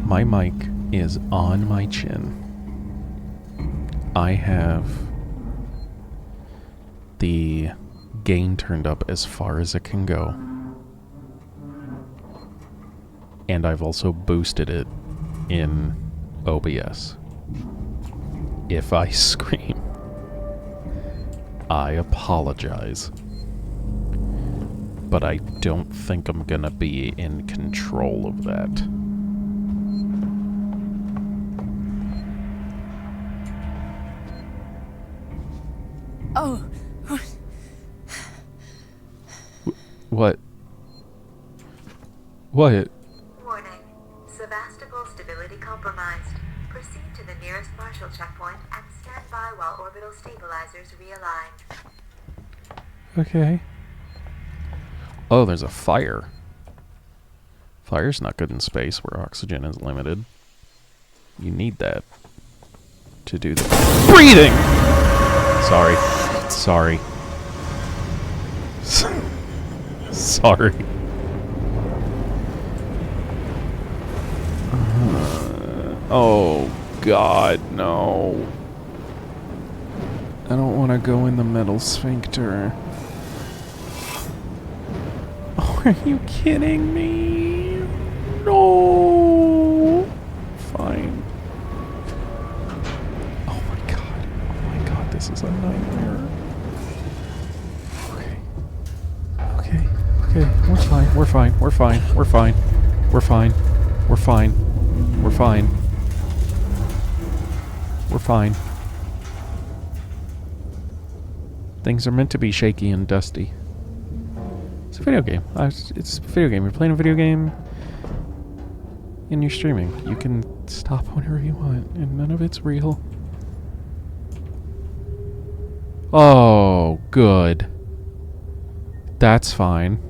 My mic is on my chin. I have the gain turned up as far as it can go. And I've also boosted it in OBS. If I scream, I apologize. But I don't think I'm gonna be in control of that. Oh. What? What? Warning. Sevastopol stability compromised. Proceed to the nearest partial checkpoint and stand by while orbital stabilizers realign. Okay. Oh, there's a fire. Fire's not good in space where oxygen is limited. You need that to do the breathing! Sorry. Sorry. Sorry. Oh, God, no. I don't want to go in the metal sphincter. Oh, are you kidding me? No. Fine. Oh my God. Oh my God, this is a nightmare. Okay. Okay. Okay. We're fine. We're fine. We're fine. We're fine. We're fine. We're fine. We're fine. We're fine. Things are meant to be shaky and dusty. It's a video game. It's a video game. You're playing a video game and you're streaming. You can stop whenever you want, and none of it's real. Oh, good. That's fine.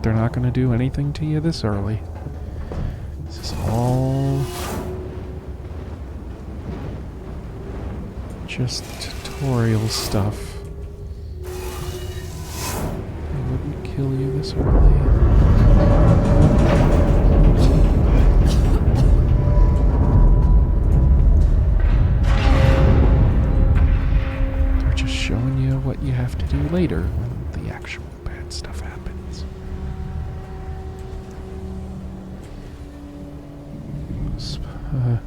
They're not gonna do anything to you this early. This is all just tutorial stuff. They wouldn't kill you this early. They're just showing you what you have to do later when the actual bad stuff happens. I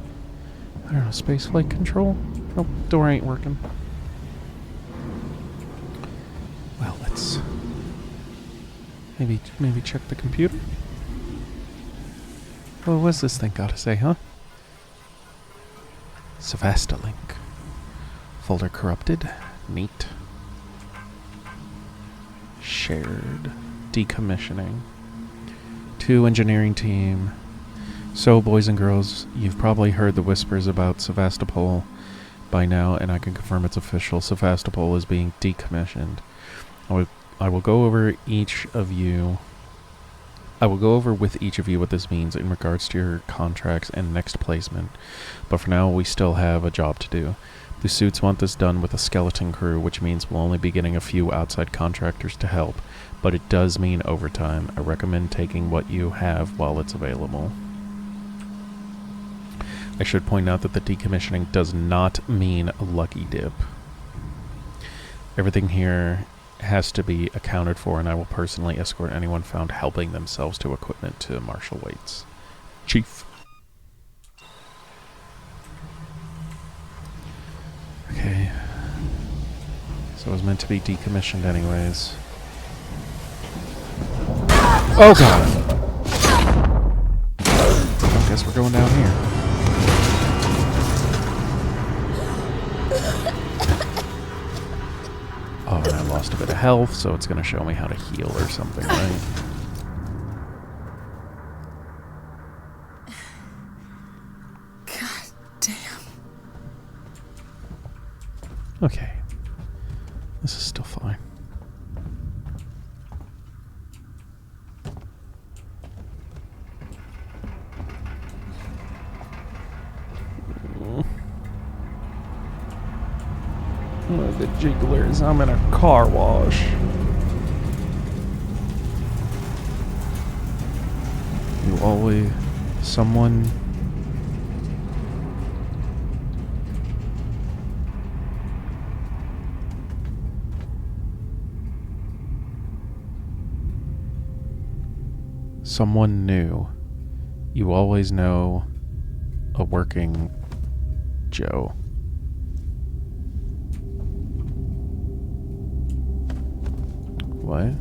don't know, space flight control? Oh, door ain't working. Well, let's maybe check the computer. Well, what's this thing gotta say, huh? Sevastolink. Folder corrupted. Neat. Shared. Decommissioning. 2 engineering team. So, boys and girls, you've probably heard the whispers about Sevastopol by now, and I can confirm it's official. Sevastopol is being decommissioned. I will go over with each of you what this means in regards to your contracts and next placement. But for now, we still have a job to do. The suits want this done with a skeleton crew, which means we'll only be getting a few outside contractors to help. But it does mean overtime. I recommend taking what you have while it's available. I should point out that the decommissioning does not mean a lucky dip. Everything here has to be accounted for, and I will personally escort anyone found helping themselves to equipment to Marshal Waits. Chief. Okay. So it was meant to be decommissioned anyways. Oh god! I guess we're going down here. Oh, and I lost a bit of health, so it's going to show me how to heal or something, right? God damn. Okay. This is still fine. Oh, the jigglers. I'm in a car wash. You always... Someone... Someone new. You always know a working Joe. What?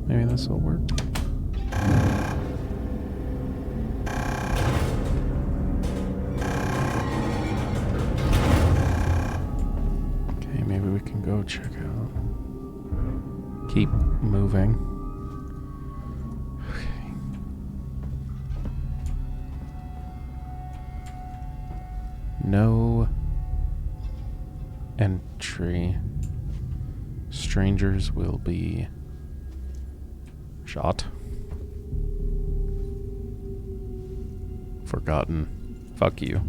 Maybe this will work. Okay, maybe we can go check out. Keep moving. No entry. Strangers will be shot. Forgotten. Fuck you.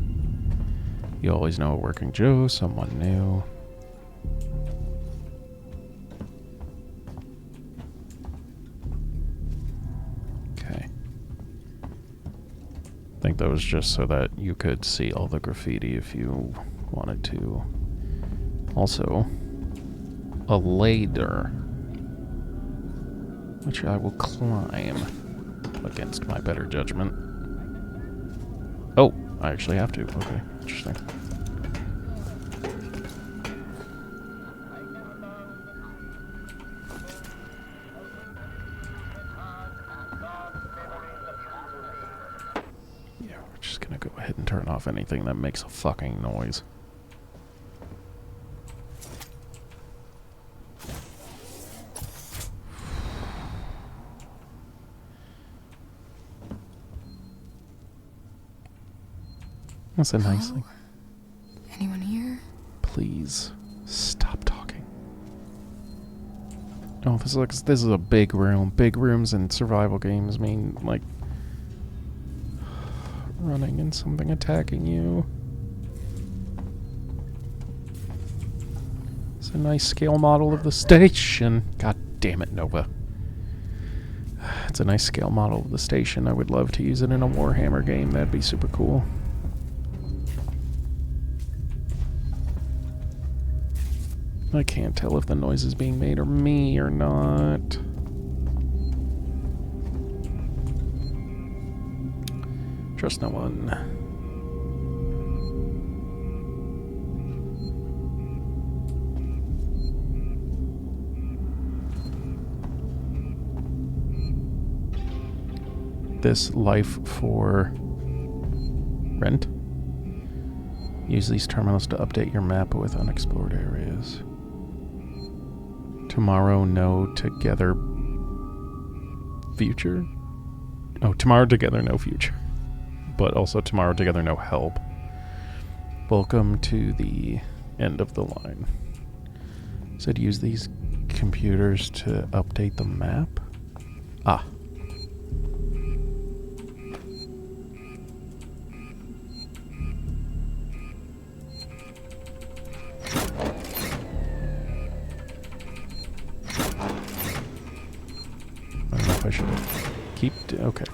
You always know a working Joe, someone new. Okay. I think that was just so that you could see all the graffiti if you wanted to. Also, a ladder, which I will climb against my better judgment. Oh, I actually have to. Okay, interesting. Go ahead and turn off anything that makes a fucking noise. That's a nice thing. Anyone here? Please stop talking. Oh, this is a big room. Big rooms in survival games mean like running and something attacking you. It's a nice scale model of the station. God damn it, Nova. It's a nice scale model of the station. I would love to use it in a Warhammer game. That'd be super cool. I can't tell if the noise is being made or me or not. Trust no one. This life for rent. Use these terminals to update your map with unexplored areas. Tomorrow, no together future. Oh, tomorrow together, no future. But also tomorrow together, no help. Welcome to the end of the line. Said use these computers to update the map. Ah. should keep... Okay.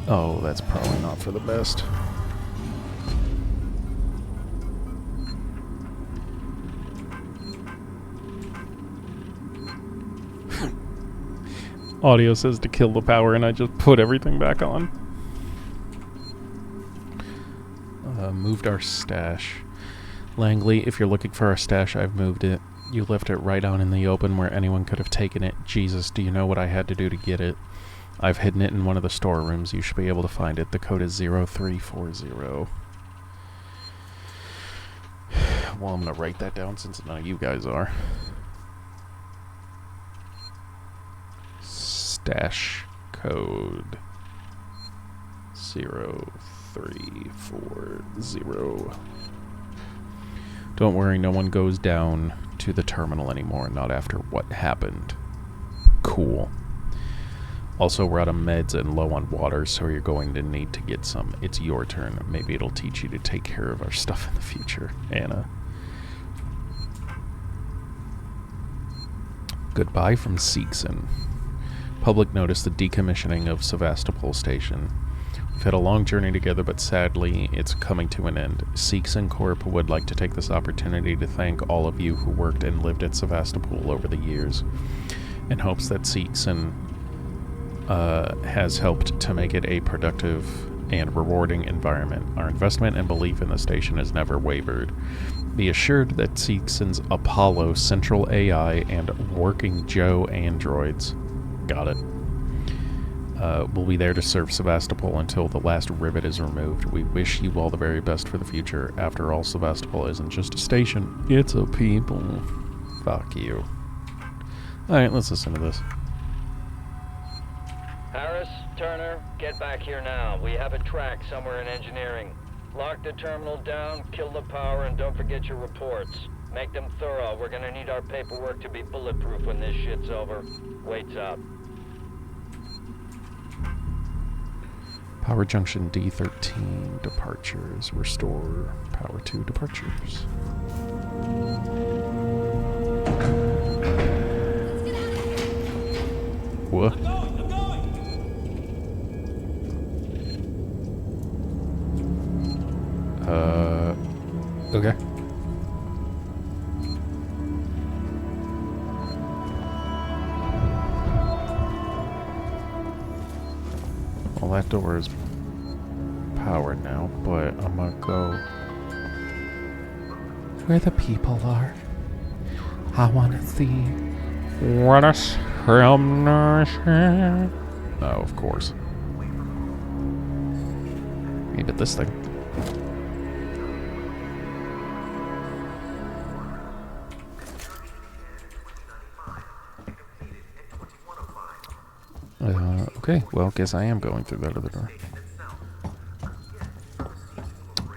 Oh, that's probably not for the best. Audio says to kill the power, and I just put everything back on. Moved our stash. Langley, if you're looking for our stash, I've moved it. You left it right out in the open where anyone could have taken it. Jesus, do you know what I had to do to get it? I've hidden it in one of the storerooms. You should be able to find it. The code is 0340. Well, I'm going to write that down since none of you guys are. Stash code 0340. Don't worry, no one goes down to the terminal anymore, not after what happened. Cool. Also, we're out of meds and low on water, so you're going to need to get some. It's your turn. Maybe it'll teach you to take care of our stuff in the future, Anna. Goodbye from Seekson. Public notice the decommissioning of Sevastopol Station. We've had a long journey together, but sadly, it's coming to an end. Seekson Corp would like to take this opportunity to thank all of you who worked and lived at Sevastopol over the years, in hopes that Seekson has helped to make it a productive and rewarding environment. Our investment and belief in the station has never wavered. Be assured that Seekson's Apollo Central AI and Working Joe androids, got it, will be there to serve Sevastopol until the last rivet is removed. We wish you all the very best for the future. After all, Sevastopol isn't just a station, it's a people. Fuck you. Alright, let's listen to this. Harris, Turner, get back here now. We have a track somewhere in engineering. Lock the terminal down, kill the power, and don't forget your reports. Make them thorough. We're gonna need our paperwork to be bulletproof when this shit's over. Waits up. Power Junction D13 departures. Restore power to departures. What? Okay. Well, that door is powered now, but I'm gonna go where the people are. I wanna see what a nation. Oh, of course. Maybe this thing. Okay, well, guess I am going through that other door.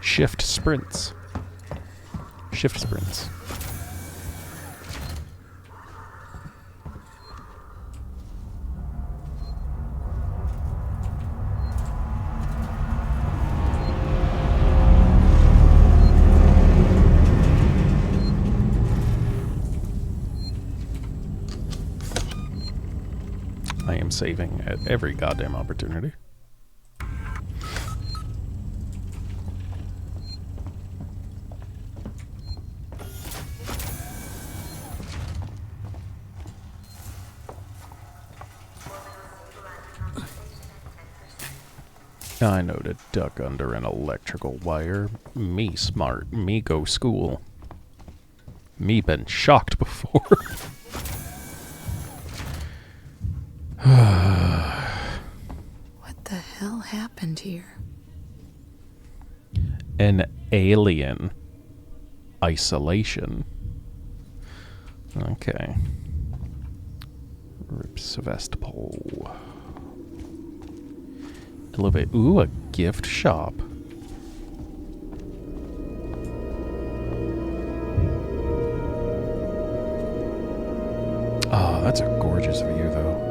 Shift sprints. Shift sprints. I am saving at every goddamn opportunity. I know to duck under an electrical wire. Me smart. Me go school. Me been shocked before. What the hell happened here? An alien isolation. Okay. Rip Sevastopol. Elevate. Ooh, a gift shop. Oh, that's a gorgeous view, though.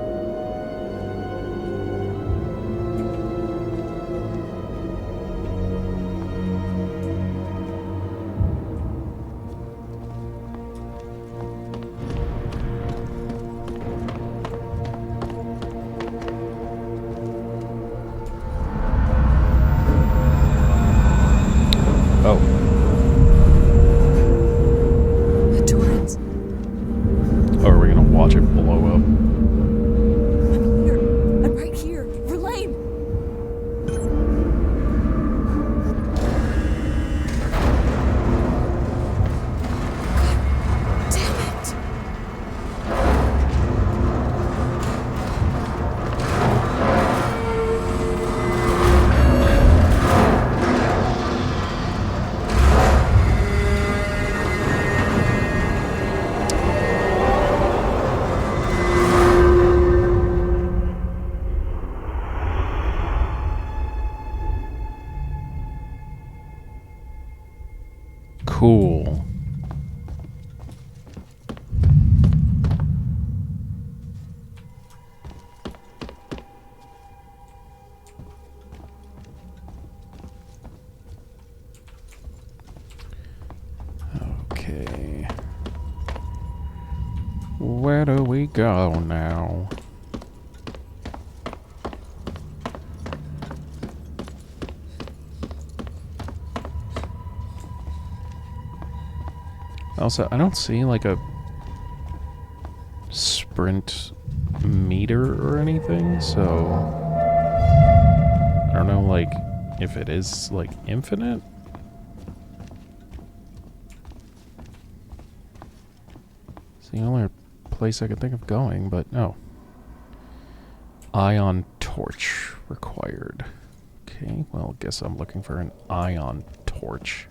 Cool. Okay. Where do we go now? Also, I don't see like a sprint meter or anything, so I don't know like if it is like infinite. It's the only place I could think of going, but no. Ion torch required. Okay, well, guess I'm looking for an ion torch.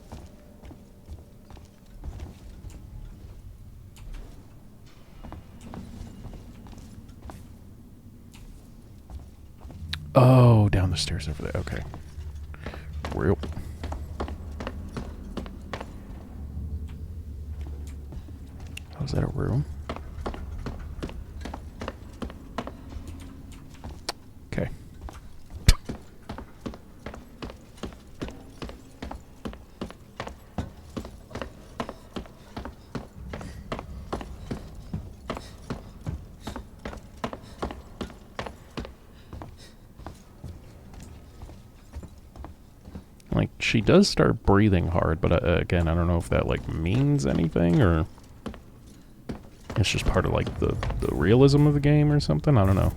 Oh, down the stairs over there. Okay. Real. Oh, is that a room? Okay. Like, she does start breathing hard, but again, I don't know if that, like, means anything, or it's just part of, like, the realism of the game or something. I don't know.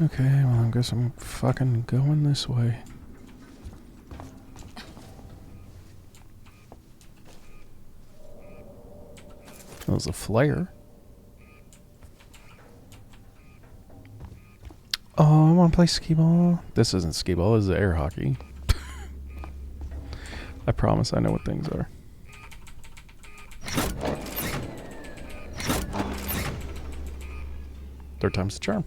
Okay, well, I guess I'm fucking going this way. That was a flare. Oh, I want to play skee-ball. This isn't skee-ball, this is air hockey. I promise I know what things are. Third time's the charm.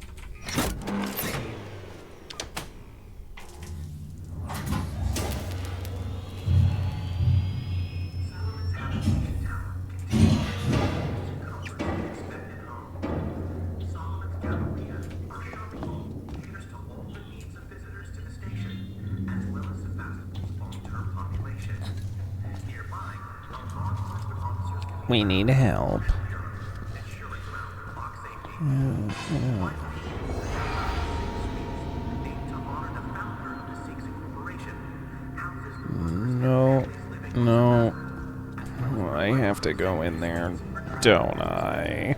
We need help. No, no. I have to go in there, don't I?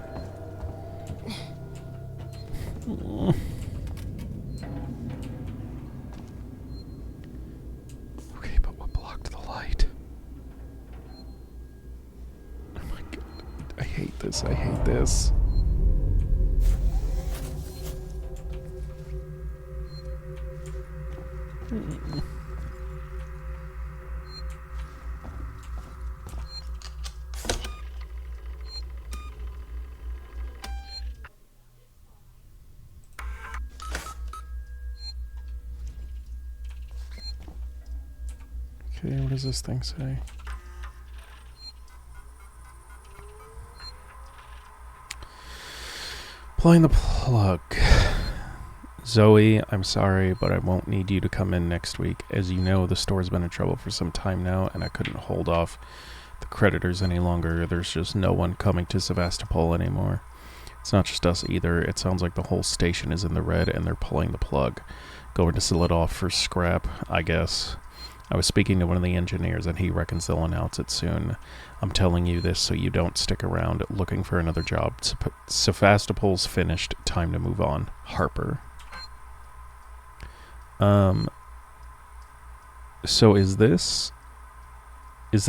Okay, but what blocked the light? Oh my god. I hate this. I hate this. Okay, what does this thing say? Applying the plug. Zoe, I'm sorry, but I won't need you to come in next week. As you know, the store's been in trouble for some time now, and I couldn't hold off the creditors any longer. There's just no one coming to Sevastopol anymore. It's not just us either. It sounds like the whole station is in the red, and they're pulling the plug. Going to sell it off for scrap, I guess. I was speaking to one of the engineers, and he reckons they'll announce it soon. I'm telling you this so you don't stick around looking for another job. Sevastopol's finished. Time to move on. Harper. So is this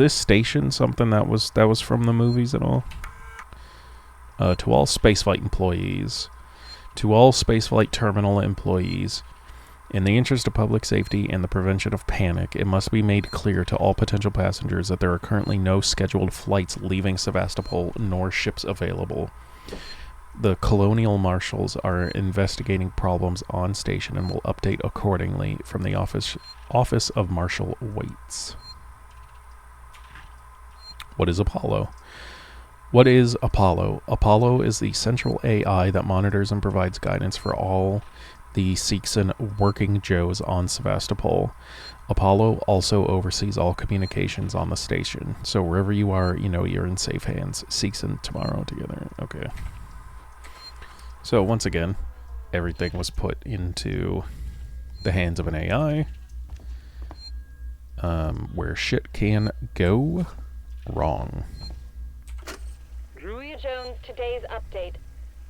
station something that was from the movies at all? To all spaceflight employees, to all spaceflight terminal employees, in the interest of public safety and the prevention of panic, it must be made clear to all potential passengers that there are currently no scheduled flights leaving Sevastopol nor ships available. The colonial marshals are investigating problems on station and will update accordingly from the office of Marshal Waits. What is Apollo? What is Apollo? Apollo is the central AI that monitors and provides guidance for all the Seegson working Joes on Sevastopol. Apollo also oversees all communications on the station. So wherever you are, you know you're in safe hands. Seegson tomorrow together. Okay. So once again, everything was put into the hands of an AI. Where shit can go wrong. Druia Jones, today's update.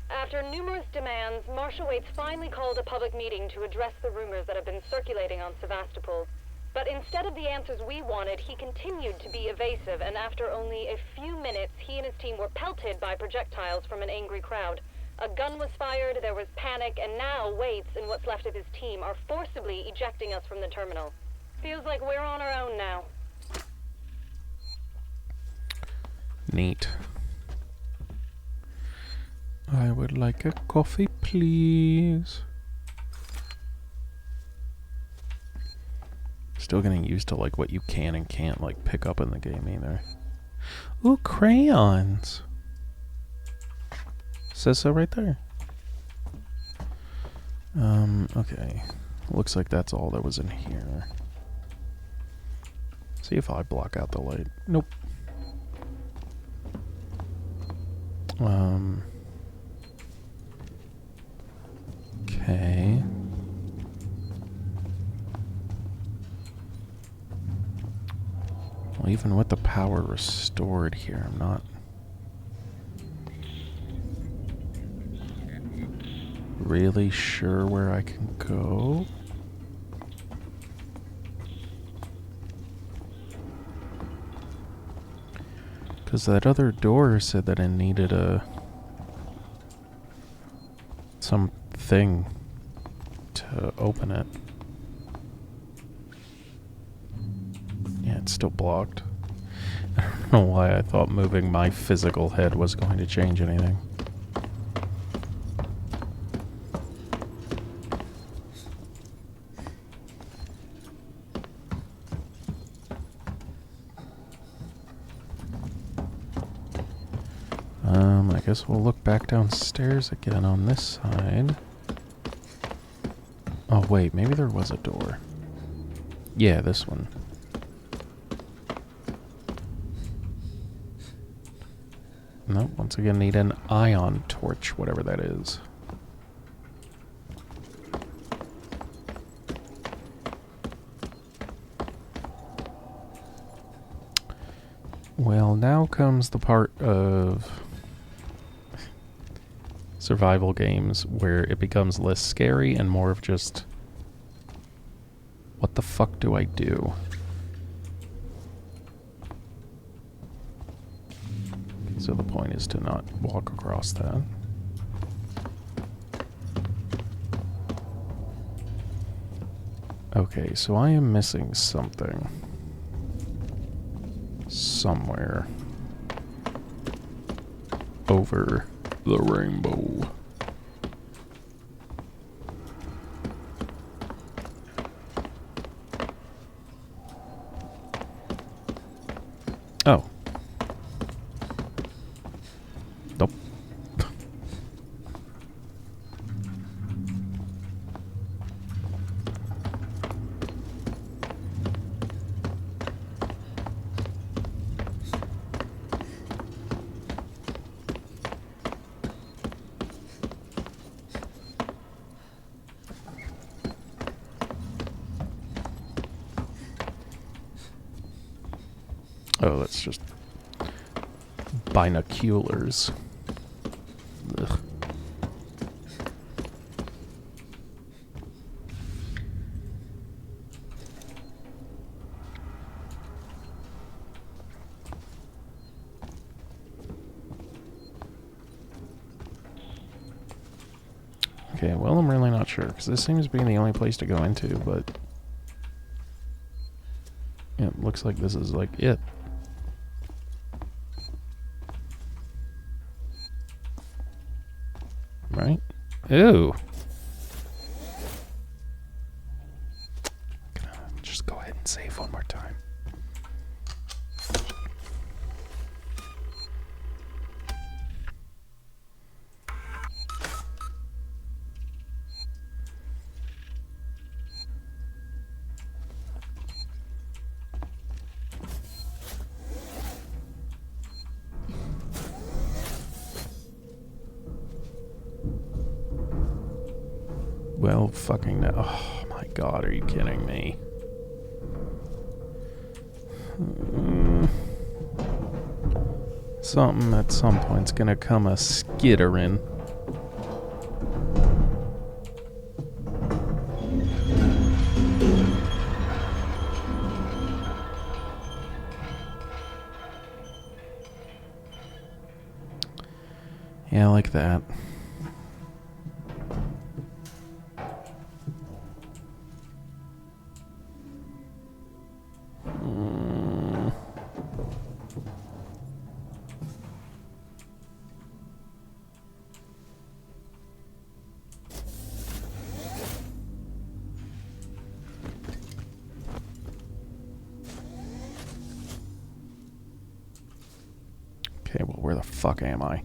After numerous demands, Marshal Waits finally called a public meeting to address the rumors that have been circulating on Sevastopol. But instead of the answers we wanted, he continued to be evasive, and after only a few minutes, he and his team were pelted by projectiles from an angry crowd. A gun was fired, there was panic, and now Waits and what's left of his team are forcibly ejecting us from the terminal. Feels like we're on our own now. Neat. I would like a coffee, please. Still getting used to like what you can and can't like pick up in the game either. Ooh, crayons. Says so right there. Okay. Looks like that's all that was in here. See if I block out the light. Nope. Okay. Well, even with the power restored here, I'm not really sure where I can go. Because that other door said that I needed something to open it. Yeah, it's still blocked. I don't know why I thought moving my physical head was going to change anything. I guess we'll look back downstairs again on this side. Oh wait, maybe there was a door. Yeah, this one. Nope, once again need an ion torch, whatever that is. Well, now comes the part of survival games where it becomes less scary and more of just, what the fuck do I do? So the point is to not walk across that. Okay, so I am missing something. Somewhere. Over the rainbow. Oh. Nope. Oh, that's just binoculars. Ugh. Okay, well, I'm really not sure, because this seems to be the only place to go into, but yeah, it looks like this is like it. right? Ew. Just go ahead and save one more time. Well, fucking no. Oh my god, are you kidding me? Something at some point's gonna come a skittering. Yeah, like that. Okay, well, where the fuck am I?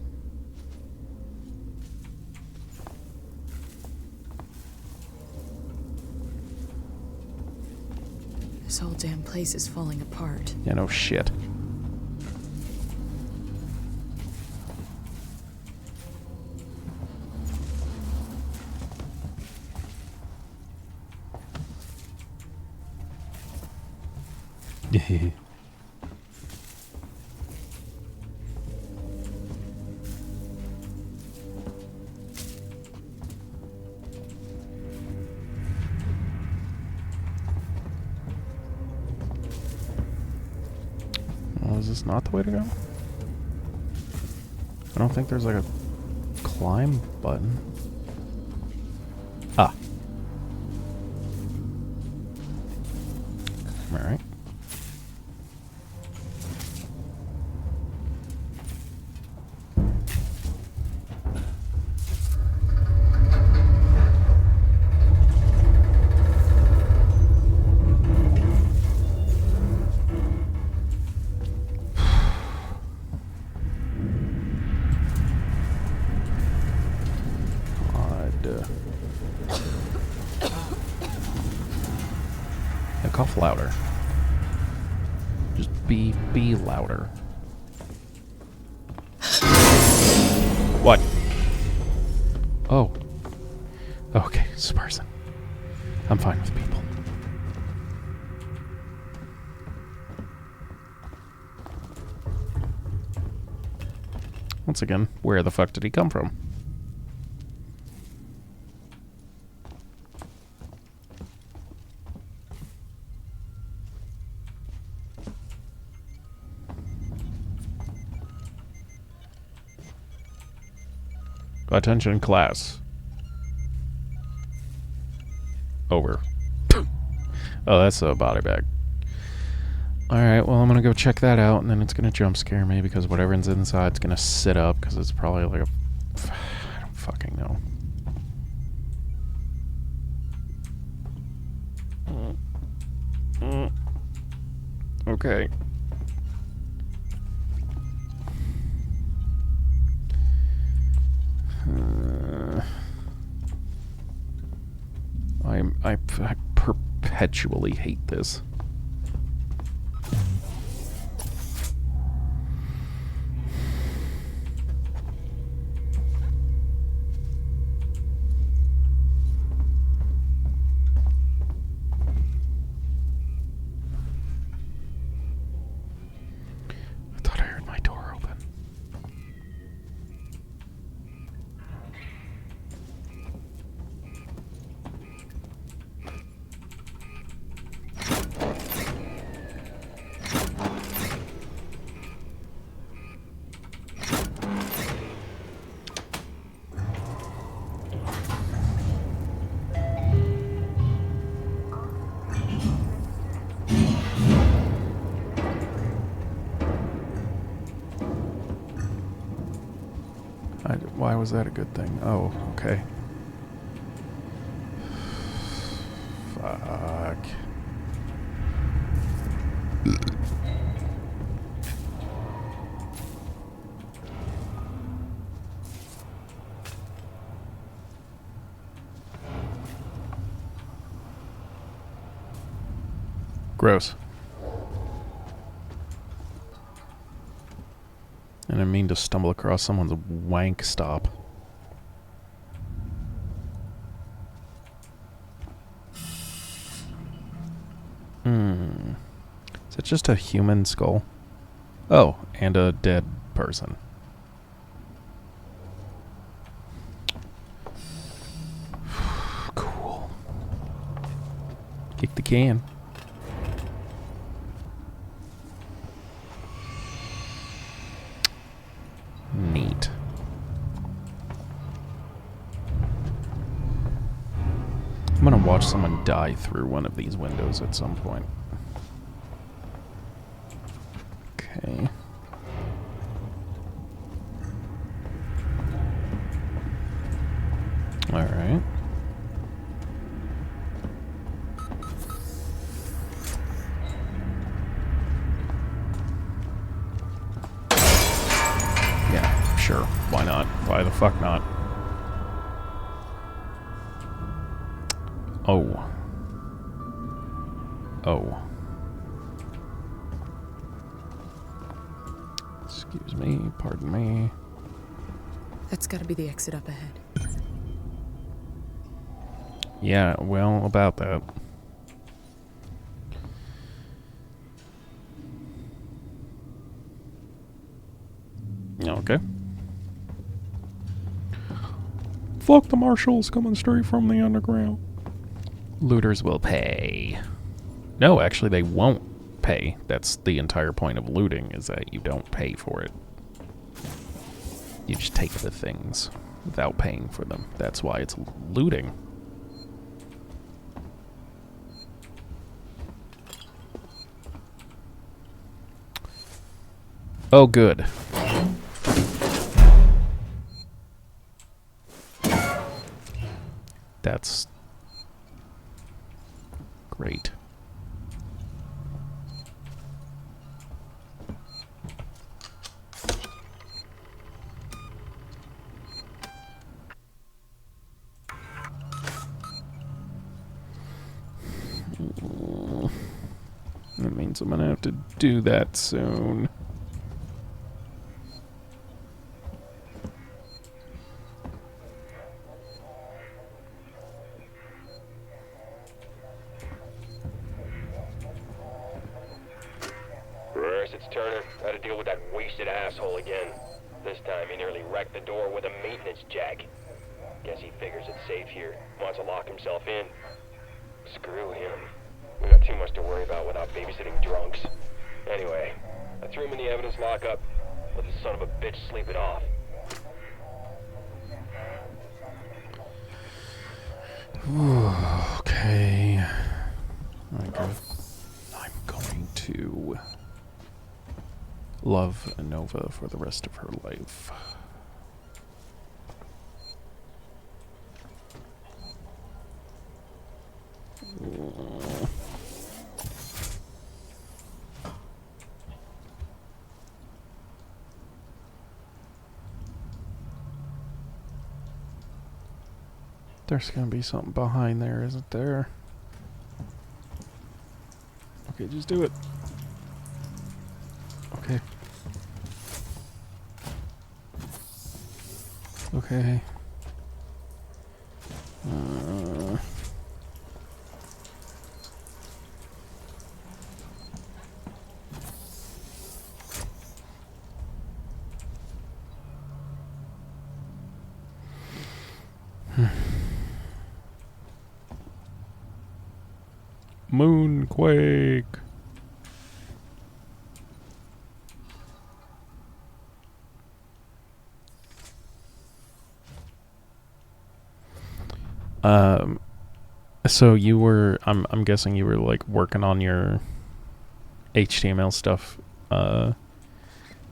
This whole damn place is falling apart. Yeah, no shit. Oh, is this not the way to go? I don't think there's like a climb button. Ah. Alright. Yeah, cough louder. Just be louder. What? Oh. Okay, it's a person. I'm fine with people. Once again, where the fuck did he come from? Attention class. Over. Oh, that's a body bag. Alright, well I'm gonna go check that out and then it's gonna jump scare me because whatever's inside's gonna sit up because it's probably like a... I don't fucking know. Okay. I perpetually hate this. I thought I heard my door open. Why was that a good thing? Oh, okay. Fuck. Gross. I didn't mean to stumble across someone's wank stop. Is it just a human skull? Oh, and a dead person. Cool. Kick the can. Neat. I'm gonna watch someone die through one of these windows at some point. Okay. Alright. Yeah, sure. Why not? Why the fuck not? Oh. Oh. Excuse me, pardon me. That's gotta be the exit up ahead. Yeah, well, about that. Okay. Fuck the marshals coming straight from the underground. Looters will pay. No, actually they won't pay. That's the entire point of looting, is that you don't pay for it. You just take the things without paying for them. That's why it's looting. Oh, good. That's great. That means I'm gonna have to do that soon. It's Turner. Had to deal with that wasted asshole again. This time he nearly wrecked the door with a maintenance jack. Guess he figures it's safe here. Wants to lock himself in. Screw him. We got too much to worry about without babysitting drunks. Anyway, I threw him in the evidence lockup. Let the son of a bitch sleep it off. Okay. I'm going to love Nova for the rest of her life. There's gonna be something behind there, isn't there? Okay, just do it. Okay. Okay. Moonquake. So you were, I'm guessing you were like working on your HTML stuff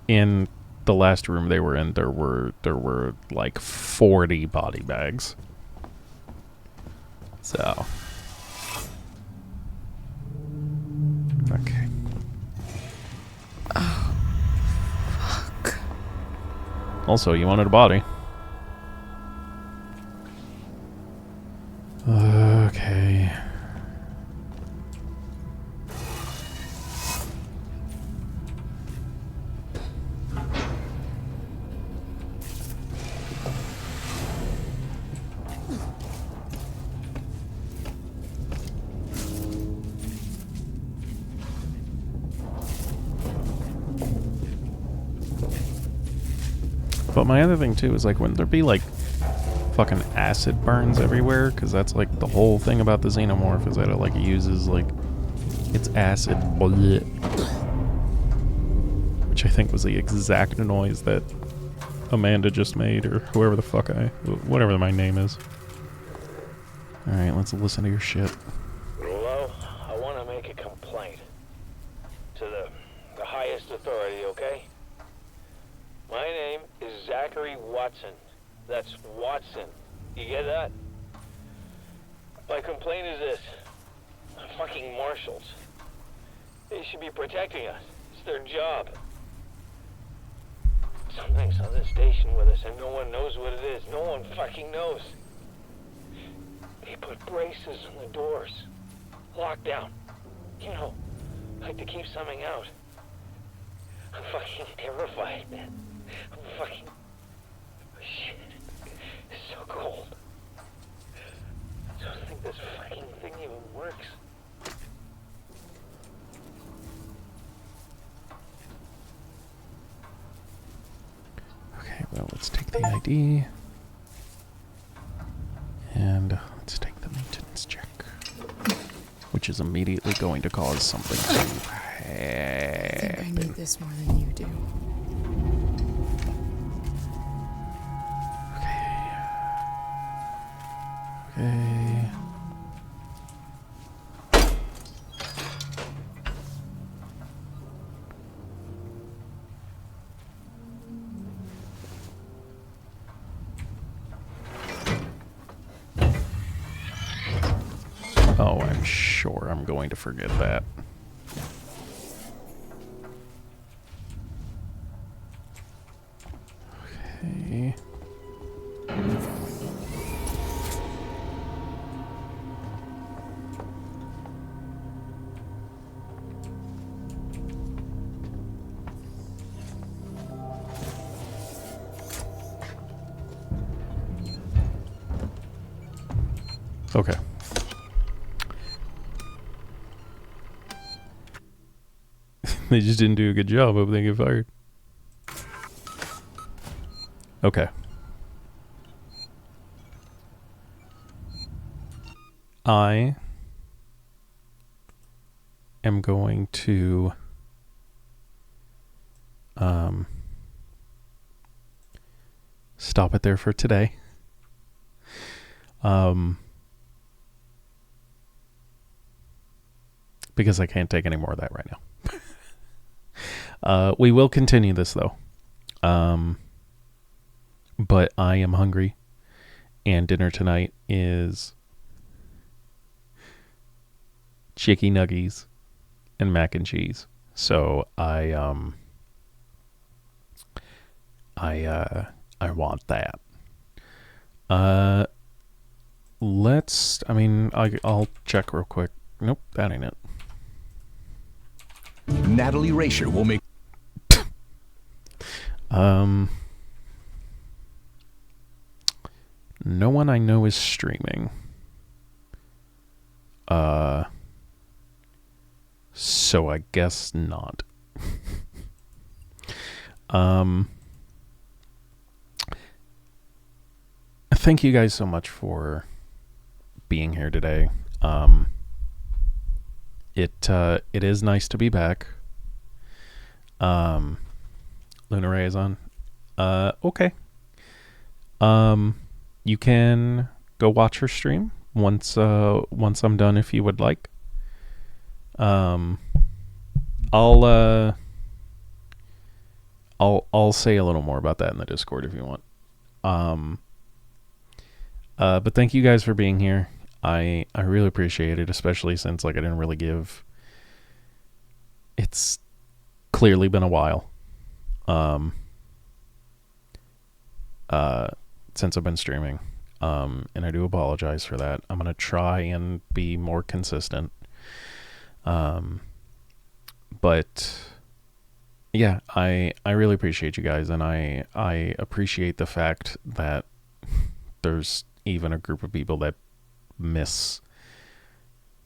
in the last room they were in, there were like 40 body bags. So. Okay. Oh, fuck. Also, you wanted a body. Okay. But my other thing too is like, wouldn't there be like fucking acid burns everywhere? Because that's like the whole thing about the xenomorph is that it like uses like its acid, which I think was the exact noise that Amanda just made, or whoever the fuck whatever my name is. All right, let's listen to your shit. Hello, I want to make a complaint to the highest authority, okay? My name is Zachary Watson. That's Watson. You get that? My complaint is this. Fucking marshals. They should be protecting us. It's their job. Something's on this station with us and no one knows what it is. No one fucking knows. They put braces on the doors. Lockdown. You know, like to keep something out. I'm fucking terrified, man. I'm fucking... Shit. It's so cold. I don't think this fucking thing even works. Okay, well, let's take the ID. And let's take the maintenance check. Which is immediately going to cause something to happen. I think I need this more than you do. Okay. Oh, I'm sure I'm going to forget that. Okay. Okay. They just didn't do a good job. Hope they get fired. Okay. I am going to stop it there for today. Because I can't take any more of that right now. We will continue this though. But I am hungry, and dinner tonight is chicky nuggies and mac and cheese. So I want that. I'll check real quick. Nope, that ain't it. Natalie Racher will make... No one I know is streaming. So I guess not. Thank you guys so much for being here today. It is nice to be back. Luna Ray is on. Okay. You can go watch her stream once I'm done if you would like. I'll I'll say a little more about that in the Discord if you want. But thank you guys for being here. I really appreciate it, especially since like I didn't really give. It's clearly been a while. Since I've been streaming. And I do apologize for that. I'm gonna try and be more consistent. But yeah, I really appreciate you guys, and I appreciate the fact that there's even a group of people that miss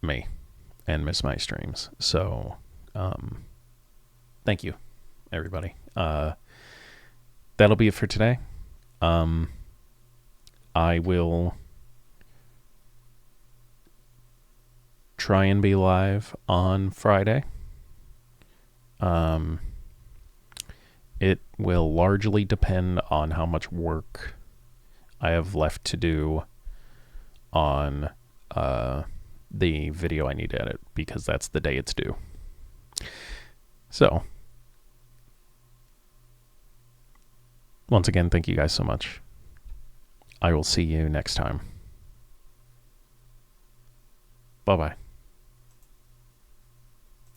me and miss my streams. So thank you, everybody. That'll be it for today. I will try and be live on Friday. It will largely depend on how much work I have left to do on the video I need to edit, because that's the day it's due. So, once again, thank you guys so much. I will see you next time. Bye-bye.